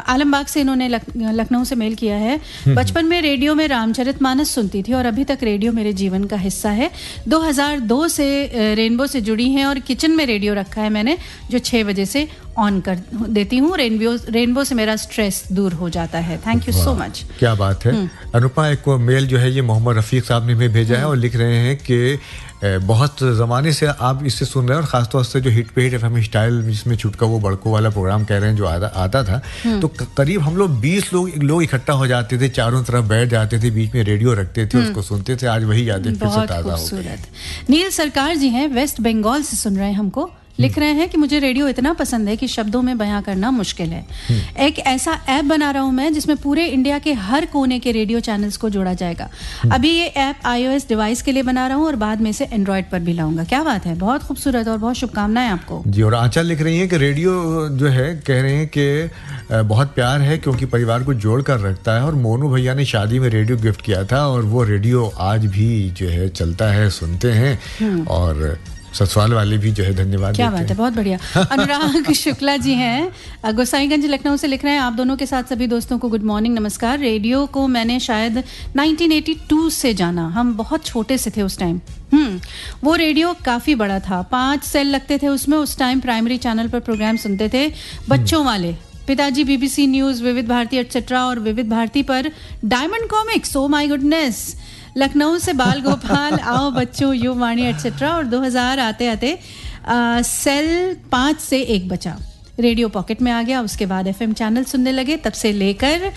आलमबाग से इन्होंने लखनऊ से मेल किया है। बचपन में रेडियो में रामचरितमानस सुनती थी और अभी तक रेडियो मेरे जीवन का हिस्सा है। 2002 से रेनबो से जुड़ी हैं और किचन में रेडियो रखा है मैंने, जो 6 बजे से ऑन कर देती हूँ। रेनबो से मेरा स्ट्रेस दूर हो जाता है। Thank you so much. क्या बात है। अनुपमा, एक मेल जो है ये मोहम्मद रफीक साहब ने हमें भेजा है और लिख रहे हैं कि बहुत ज़माने से आप इससे सुन रहे हैं और ख़ासतौर से जो हिट पे हिट FM स्टाइल जिसमें छुटका वो बड़कों वाला प्रोग्राम कह रहे हैं जो आता था, तो करीब हम लोग 20 लोग इकट्ठा हो जाते थे, चारों तरफ बैठ जाते थे, बीच में रेडियो रखते थे, उसको सुनते थे। आज वही यादें फिर से ताज़ा हो गई। नील सरकार जी हैं, वेस्ट बंगाल से सुन रहे हैं हमको। लिख रहे हैं कि मुझे रेडियो इतना पसंद है कि शब्दों में बयां करना मुश्किल है। एक ऐसा ऐप बना रहा हूं मैं जिसमें पूरे इंडिया के हर कोने के रेडियो चैनल्स को जोड़ा जाएगा। अभी ये ऐप iOS डिवाइस के लिए बना रहा हूं और बाद में इसे एंड्रॉइड पर भी लाऊंगा। क्या बात है, बहुत खूबसूरत और बहुत शुभकामनाएं आपको जी। और आंचल लिख रही है कि रेडियो जो है, कह रहे हैं कि बहुत प्यार है क्योंकि परिवार को जोड़ कर रखता है, और मोनू भैया ने शादी में रेडियो गिफ्ट किया था और वो रेडियो आज भी जो है चलता है, सुनते हैं। और ससुराल वाले भी जो है धन्यवाद। क्या बात है, बहुत बढ़िया। अनुराग शुक्ला जी हैं, गोसाईगंज लखनऊ से लिख रहे हैं, आप दोनों के साथ सभी दोस्तों को गुड मॉर्निंग, नमस्कार। रेडियो को मैंने शायद 1982 से जाना, हम बहुत छोटे से थे उस टाइम। वो रेडियो काफ़ी बड़ा था, 5 सेल लगते थे उसमें। उस टाइम प्राइमरी चैनल पर प्रोग्राम सुनते थे बच्चों वाले, पिताजी BBC न्यूज़, विविध भारती एटसेट्रा, और विविध भारती पर diamond comics, oh my goodness. Lucknow से बाल गोपाल, आओ बच्चों, यू वाणी एटसेट्रा। और 2000 आते आते सेल 5 से 1 बचा, रेडियो पॉकेट में आ गया। उसके बाद FM चैनल सुनने लगे, तब से लेकर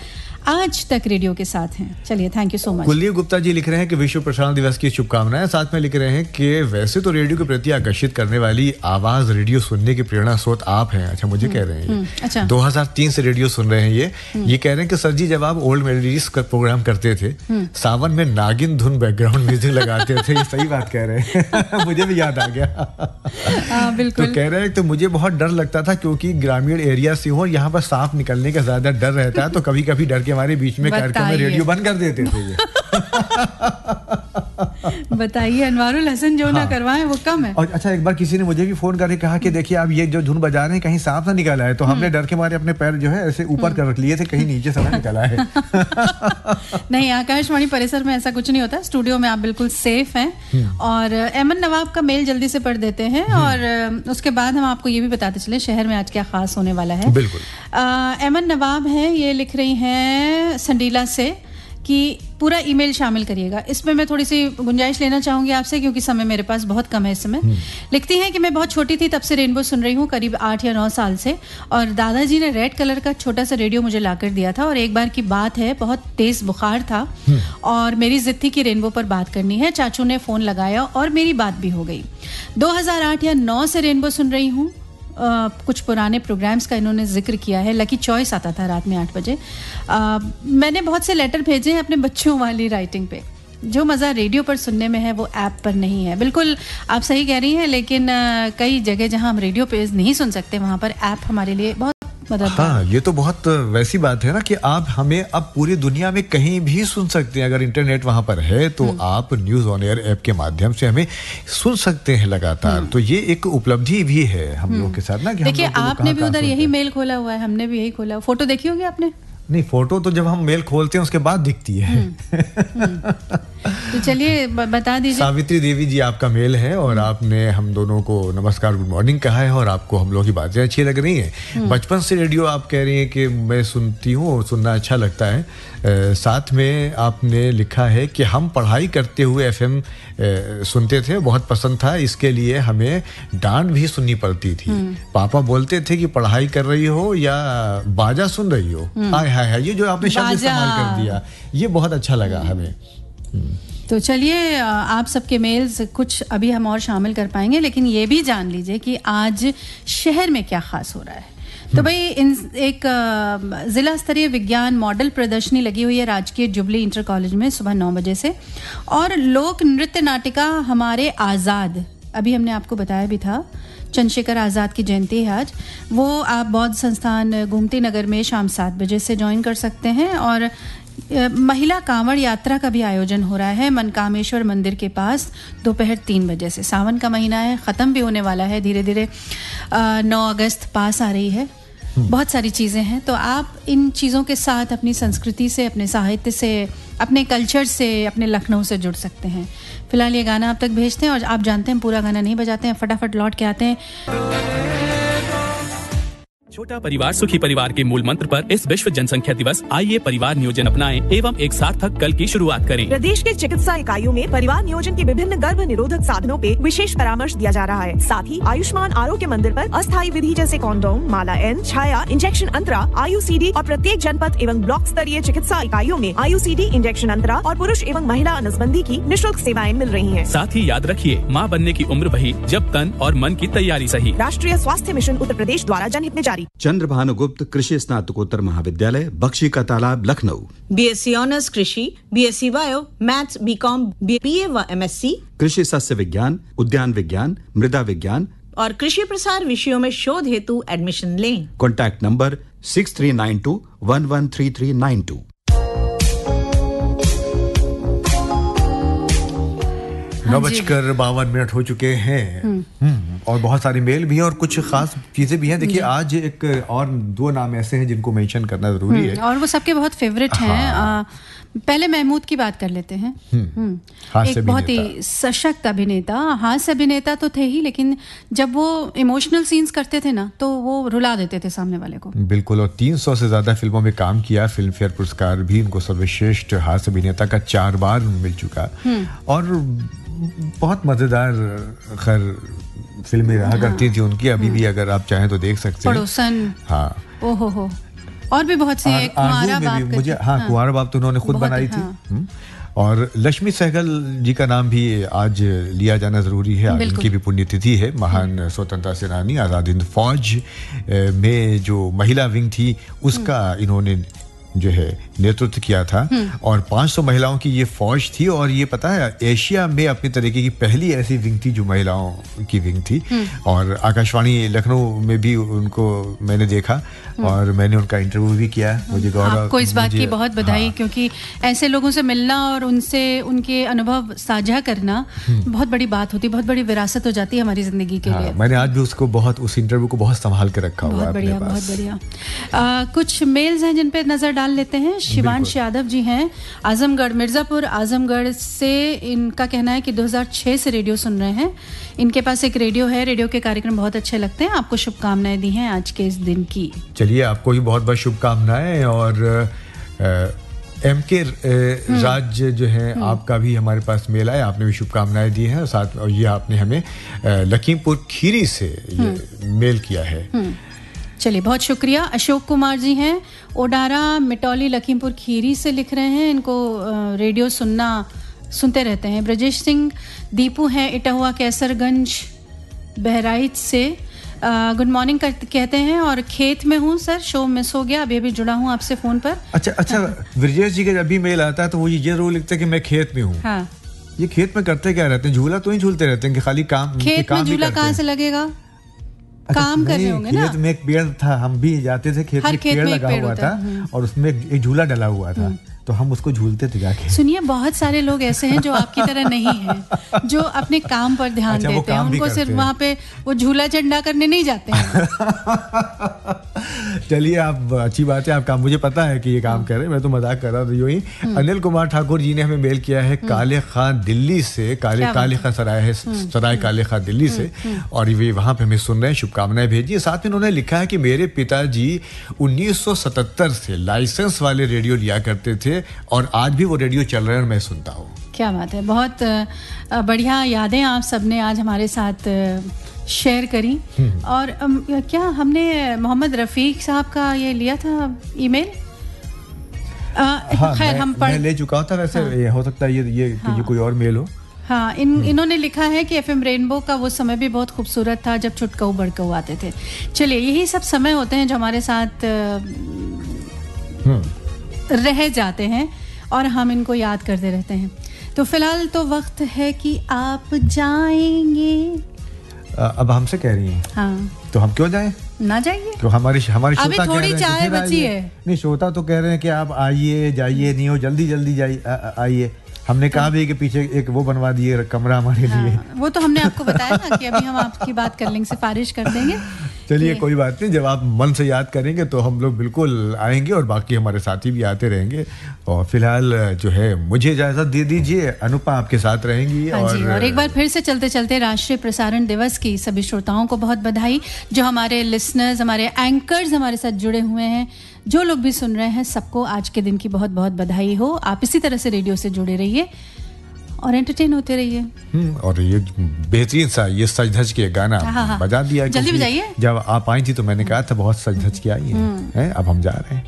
आज तक रेडियो के साथ हैं। चलिए, thank you so much. Kuldeep Gupta ji लिख रहे हैं कि विश्व प्रसारण दिवस की शुभकामनाएं। साथ में लिख रहे हैं कि वैसे तो रेडियो के प्रति आकर्षित करने वाली आवाज, रेडियो सुनने की प्रेरणा स्रोत आप हैं। अच्छा, मुझे कह रहे हैं अच्छा, 2003 से रेडियो सुन रहे हैं ये कह रहे हैं कि सर जी, जब आप ओल्ड मेलोडीज का प्रोग्राम करते थे, सावन में नागिन धुन बैकग्राउंड म्यूजिक लगाते थे। ये सही बात कह रहे हैं। मुझे भी याद आ गया। बिल्कुल। तो कह रहे हैं तो मुझे बहुत डर लगता था क्योंकि ग्रामीण एरिया से हूँ, यहाँ पर सांप निकलने का ज्यादा डर रहता है, तो कभी कभी डर के हमारे बीच में कार्यक्रम में रेडियो बंद कर देते थे ये। बताइए, अनवारुल हसन जो ना करवाएं वो कम है। और अच्छा, एक बार किसी ने मुझे भी फोन करके कहा कि देखिए आप ये जो धुन बजा रहे हैं कहीं सांप ना निकला है, तो हमने डर के मारे अपने पैर जो है ऐसे ऊपर कर रख लिए थे, कहीं नीचे से ना निकला है। नहीं, आकाशवाणी परिसर में ऐसा कुछ नहीं होता, स्टूडियो में आप बिल्कुल सेफ हैं। और एमन नवाब का मेल जल्दी से पढ़ देते हैं और उसके बाद हम आपको ये भी बताते चले शहर में आज क्या खास होने वाला है। बिल्कुल। एमन नवाब हैं, ये लिख रही हैं संडीला से कि पूरा ईमेल शामिल करिएगा। इसमें मैं थोड़ी सी गुंजाइश लेना चाहूँगी आपसे, क्योंकि समय मेरे पास बहुत कम है इस समय। लिखती हैं कि मैं बहुत छोटी थी तब से रेनबो सुन रही हूँ, करीब 8 या 9 साल से, और दादाजी ने रेड कलर का छोटा सा रेडियो मुझे लाकर दिया था। और एक बार की बात है, बहुत तेज़ बुखार था और मेरी जिद थी कि रेनबो पर बात करनी है। चाचू ने फ़ोन लगाया और मेरी बात भी हो गई। 2008 या 9 से रेनबो सुन रही हूँ। कुछ पुराने प्रोग्राम्स का इन्होंने जिक्र किया है। लकी चॉइस आता था रात में 8 बजे। मैंने बहुत से लेटर भेजे हैं अपने बच्चों वाली राइटिंग पे। जो मज़ा रेडियो पर सुनने में है वो ऐप पर नहीं है। बिल्कुल आप सही कह रही हैं, लेकिन कई जगह जहां हम रेडियो पे नहीं सुन सकते वहां पर ऐप हमारे लिए बहुत मददगार। हाँ, ये तो बहुत वैसी बात है ना कि आप हमें अब पूरी दुनिया में कहीं भी सुन सकते हैं। अगर इंटरनेट वहां पर है तो आप न्यूज़ ऑन एयर ऐप के माध्यम से हमें सुन सकते हैं लगातार। तो ये एक उपलब्धि भी है हम लोग के साथ ना कि देखिए आपने भी उधर यही मेल खोला हुआ है, हमने भी यही खोला। फोटो देखी होगी आपने? नहीं, फोटो तो जब हम मेल खोलते हैं उसके बाद दिखती है। तो चलिए बता दीजिए। सावित्री देवी जी आपका मेल है और आपने हम दोनों को नमस्कार गुड मॉर्निंग कहा है और आपको हम लोग की बातें अच्छी लग रही हैं। बचपन से रेडियो आप कह रही हैं कि मैं सुनती हूँ और सुनना अच्छा लगता है। साथ में आपने लिखा है कि हम पढ़ाई करते हुए FM सुनते थे, बहुत पसंद था। इसके लिए हमें डांट भी सुननी पड़ती थी। पापा बोलते थे कि पढ़ाई कर रही हो या बाजा सुन रही हो। हाय हाय हाय, ये जो आपने शब्द इस्तेमाल कर दिया ये बहुत अच्छा लगा हमें। तो चलिए आप सबके मेल्स कुछ अभी हम और शामिल कर पाएंगे, लेकिन ये भी जान लीजिए कि आज शहर में क्या खास हो रहा है। तो भाई एक जिला स्तरीय विज्ञान मॉडल प्रदर्शनी लगी हुई है राजकीय जुबली इंटर कॉलेज में सुबह 9 बजे से। और लोक नृत्य नाटिका हमारे आज़ाद, अभी हमने आपको बताया भी था, चंद्रशेखर आज़ाद की जयंती है आज, वो आप बौद्ध संस्थान गोमती नगर में शाम 7 बजे से ज्वाइन कर सकते हैं। और महिला कांवड़ यात्रा का भी आयोजन हो रहा है मनकामेश्वर मंदिर के पास दोपहर 3 बजे से। सावन का महीना है, ख़त्म भी होने वाला है धीरे धीरे। 9 अगस्त पास आ रही है, बहुत सारी चीज़ें हैं। तो आप इन चीज़ों के साथ अपनी संस्कृति से, अपने साहित्य से, अपने कल्चर से, अपने लखनऊ से जुड़ सकते हैं। फिलहाल ये गाना आप तक भेजते हैं और आप जानते हैं पूरा गाना नहीं बजाते हैं, फटाफट लौट के आते हैं। छोटा परिवार सुखी परिवार के मूल मंत्र पर इस विश्व जनसंख्या दिवस आइए परिवार नियोजन अपनाएं एवं एक सार्थक कल की शुरुआत करें। प्रदेश के चिकित्सा इकाइयों में परिवार नियोजन के विभिन्न गर्भ निरोधक साधनों पे विशेष परामर्श दिया जा रहा है। साथ ही आयुष्मान आरोग्य मंदिर पर अस्थायी विधि जैसे कॉन्डोम, माला N, छाया, इंजेक्शन अंतरा, IUCD और प्रत्येक जनपद एवं ब्लॉक स्तरीय चिकित्सा इकाइयों में IUCD, इंजेक्शन अंतरा और पुरुष एवं महिला नसबंदी की निःशुल्क सेवाएं मिल रही है। साथ ही याद रखिए, माँ बनने की उम्र वही जब तन और मन की तैयारी सही। राष्ट्रीय स्वास्थ्य मिशन उत्तर प्रदेश द्वारा जनहित में जारी। चंद्रभानु गुप्त कृषि स्नातकोत्तर महाविद्यालय, बख्शी का तालाब, लखनऊ। BSc ऑनर्स कृषि, BSc bio, maths, BCom, BA व MSc, कृषि सस्य विज्ञान, उद्यान विज्ञान, मृदा विज्ञान और कृषि प्रसार विषयों में शोध हेतु एडमिशन लें। Contact number 6392113392। 9:52 हो चुके हैं और बहुत सारे मेल भी हैं और कुछ खास चीजें भी हैं। देखिए आज एक और 2 नाम ऐसे हैं जिनको मेंशन करना जरूरी है और वो सबके बहुत फेवरेट हैं। पहले महमूद की बात कर लेते हैं। एक बहुत ही सशक्त अभिनेता, हास्य अभिनेता तो थे ही, लेकिन जब वो इमोशनल सीन्स करते थे ना तो वो रुला देते थे सामने वाले को। बिल्कुल, और 300 से ज्यादा फिल्मों में काम किया। फिल्म फेयर पुरस्कार भी उनको सर्वश्रेष्ठ हास्य अभिनेता का 4 बार मिल चुका और बहुत मजेदार खैर फिल्में रहा करती थी उनकी। अभी भी अगर आप चाहें तो देख सकते हैं। पड़ोसन, हाँ, ओहो हो, और भी बहुत सी। कुंवारा बाप मुझे कुंवारा बाप तो उन्होंने खुद बनाई थी। और लक्ष्मी सहगल जी का नाम भी आज लिया जाना जरूरी है। आज उनकी भी पुण्यतिथि है। महान स्वतंत्रता सेनानी, आजाद हिंद फौज में जो महिला विंग थी उसका इन्होंने जो है नेतृत्व किया था और 500 महिलाओं की ये फौज थी। और ये पता है एशिया में अपनी तरीके की पहली ऐसी विंग थी जो महिलाओं की विंग थी। और आकाशवाणी लखनऊ में भी उनको मैंने देखा और मैंने उनका इंटरव्यू भी किया। मुझे गौरव, आपको इस बात की बहुत बधाई, क्योंकि ऐसे लोगों से मिलना और उनसे उनके अनुभव साझा करना बहुत बड़ी बात होती है, बहुत बड़ी विरासत हो जाती है हमारी जिंदगी के लिए। मैंने आज भी उसको उस इंटरव्यू को बहुत संभाल के रखा हुआ है। बहुत बढ़िया। कुछ मेल्स हैं जिन पे नजर डाल लेते हैं। शिवांश यादव जी हैं आजमगढ़, मिर्जापुर आजमगढ़ से। इनका कहना है कि 2006 से रेडियो सुन रहे हैं। इनके पास एक रेडियो है, रेडियो के कार्यक्रम बहुत अच्छे लगते हैं। आपको शुभकामनाएं दी हैं आज के इस दिन की। चलिए, आपको भी बहुत बहुत शुभकामनाएं। और MK राज जो है, आपका भी हमारे पास मेल आया, आपने भी शुभकामनाएं दी हैं, और साथ और ये आपने हमें लखीमपुर खीरी से ये मेल किया है। चलिए, बहुत शुक्रिया। अशोक कुमार जी हैं ओडारा मिटौली लखीमपुर खीरी से लिख रहे हैं, इनको रेडियो सुनते रहते हैं। ब्रजेश सिंह दीपू हैं इटहुआ कैसरगंज बहराइच से, गुड मॉर्निंग कहते हैं, और खेत में हूँ सर, शो मिस हो गया, अभी जुड़ा हूँ आपसे फोन पर। अच्छा ब्रजेश जी का जब भी मेल आता है तो वो ये जरूर लिखते हैं कि मैं खेत में हूँ। हाँ। ये खेत में करते क्या रहते हैं? झूला तो ही झूलते रहते हैं कि खाली काम? खेत में झूला कहाँ से लगेगा? काम कर रहे होंगे ना। खेत में एक पेड़ था, हम भी जाते थे, खेत में पेड़ लगा हुआ था और उसमें एक झूला डला हुआ था, तो हम उसको झूलते थे जाके। सुनिए, बहुत सारे लोग ऐसे हैं जो आपकी तरह नहीं हैं, जो अपने काम पर ध्यान देते हैं, उनको सिर्फ वहाँ पे वो झूला झंडा करने नहीं जाते हैं। चलिए, आप अच्छी बात है, आप काम, मुझे पता है कि ये काम कर रहे हैं, मैं तो मजाक कर रहा था यूं ही। अनिल कुमार ठाकुर जी ने हमें मेल किया है काले खां दिल्ली से, काले खां सराय है, सराय काले खां दिल्ली से, और वे वहाँ पे हमें सुन रहे हैं, शुभकामनाएं भेजिए। साथ में उन्होंने लिखा है कि मेरे पिताजी 1977 से लाइसेंस वाले रेडियो लिया करते थे और आज भी वो रेडियो चल रहे हैं और मैं सुनता हूँ। क्या बात है, बहुत बढ़िया यादें आप सबने आज हमारे साथ शेयर करी। और क्या हमने मोहम्मद रफ़ीक साहब का ये लिया था ईमेल? खैर, हम मैं ले चुका था वैसे। हाँ। हो सकता है ये कोई और मेल हो। हाँ, इन्होंने लिखा है कि FM रेनबो का वो समय भी बहुत खूबसूरत था जब छुटकाऊ बड़काऊ आते थे। चलिए, यही सब समय होते हैं जो हमारे साथ रह जाते हैं और हम इनको याद करते रहते हैं। तो फिलहाल तो वक्त है कि आप जाएंगे। अब हमसे कह रही हैं। हाँ। तो हम क्यों जाएं? ना जाइए। तो हमारी श्रोता अभी थोड़ी चाय बची है। नहीं, श्रोता तो कह रहे हैं कि आप आइए जाइए, नहीं हो जल्दी जाइए आइए। हमने कहा भी कि पीछे एक वो बनवा दिए कमरा हमारे लिए। वो तो हमने आपको बताया ना कि अभी हम आपकी बात कर लेंगे, सिफारिश कर देंगे। चलिए, कोई बात नहीं, जब आप मन से याद करेंगे तो हम लोग बिल्कुल आएंगे और बाकी हमारे साथी भी आते रहेंगे। और फिलहाल जो है मुझे इजाजत दे दीजिए, अनुपा आपके साथ रहेंगी। हाँ जी, और एक बार फिर से चलते चलते राष्ट्रीय प्रसारण दिवस की सभी श्रोताओं को बहुत बधाई। जो हमारे लिसनर्स, हमारे एंकर्स हमारे साथ जुड़े हुए हैं, जो लोग भी सुन रहे हैं, सबको आज के दिन की बहुत बहुत बधाई हो। आप इसी तरह से रेडियो से जुड़े रहिए और एंटरटेन होते रहिए। और ये बेहतरीन सा ये सज धज के गाना बजा दिया। जल्दी बजाइए। जब आप आई थी तो मैंने कहा था बहुत सज धज के आई है। अब हम जा रहे हैं।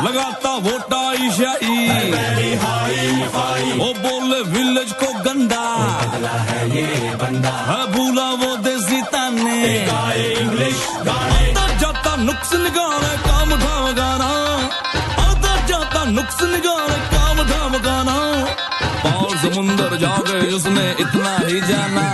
लगाता वोटा ईशाई, वो बोले विलेज को गंदा है ये बंदा, है भूला वो देसी ताने, इंग्लिश आता जाता नुक्स निकाले काम धाम गाना, आता जाता नुक्स निकाले काम धाम गाना, पार समुंदर जाके उसने इतना ही जाना।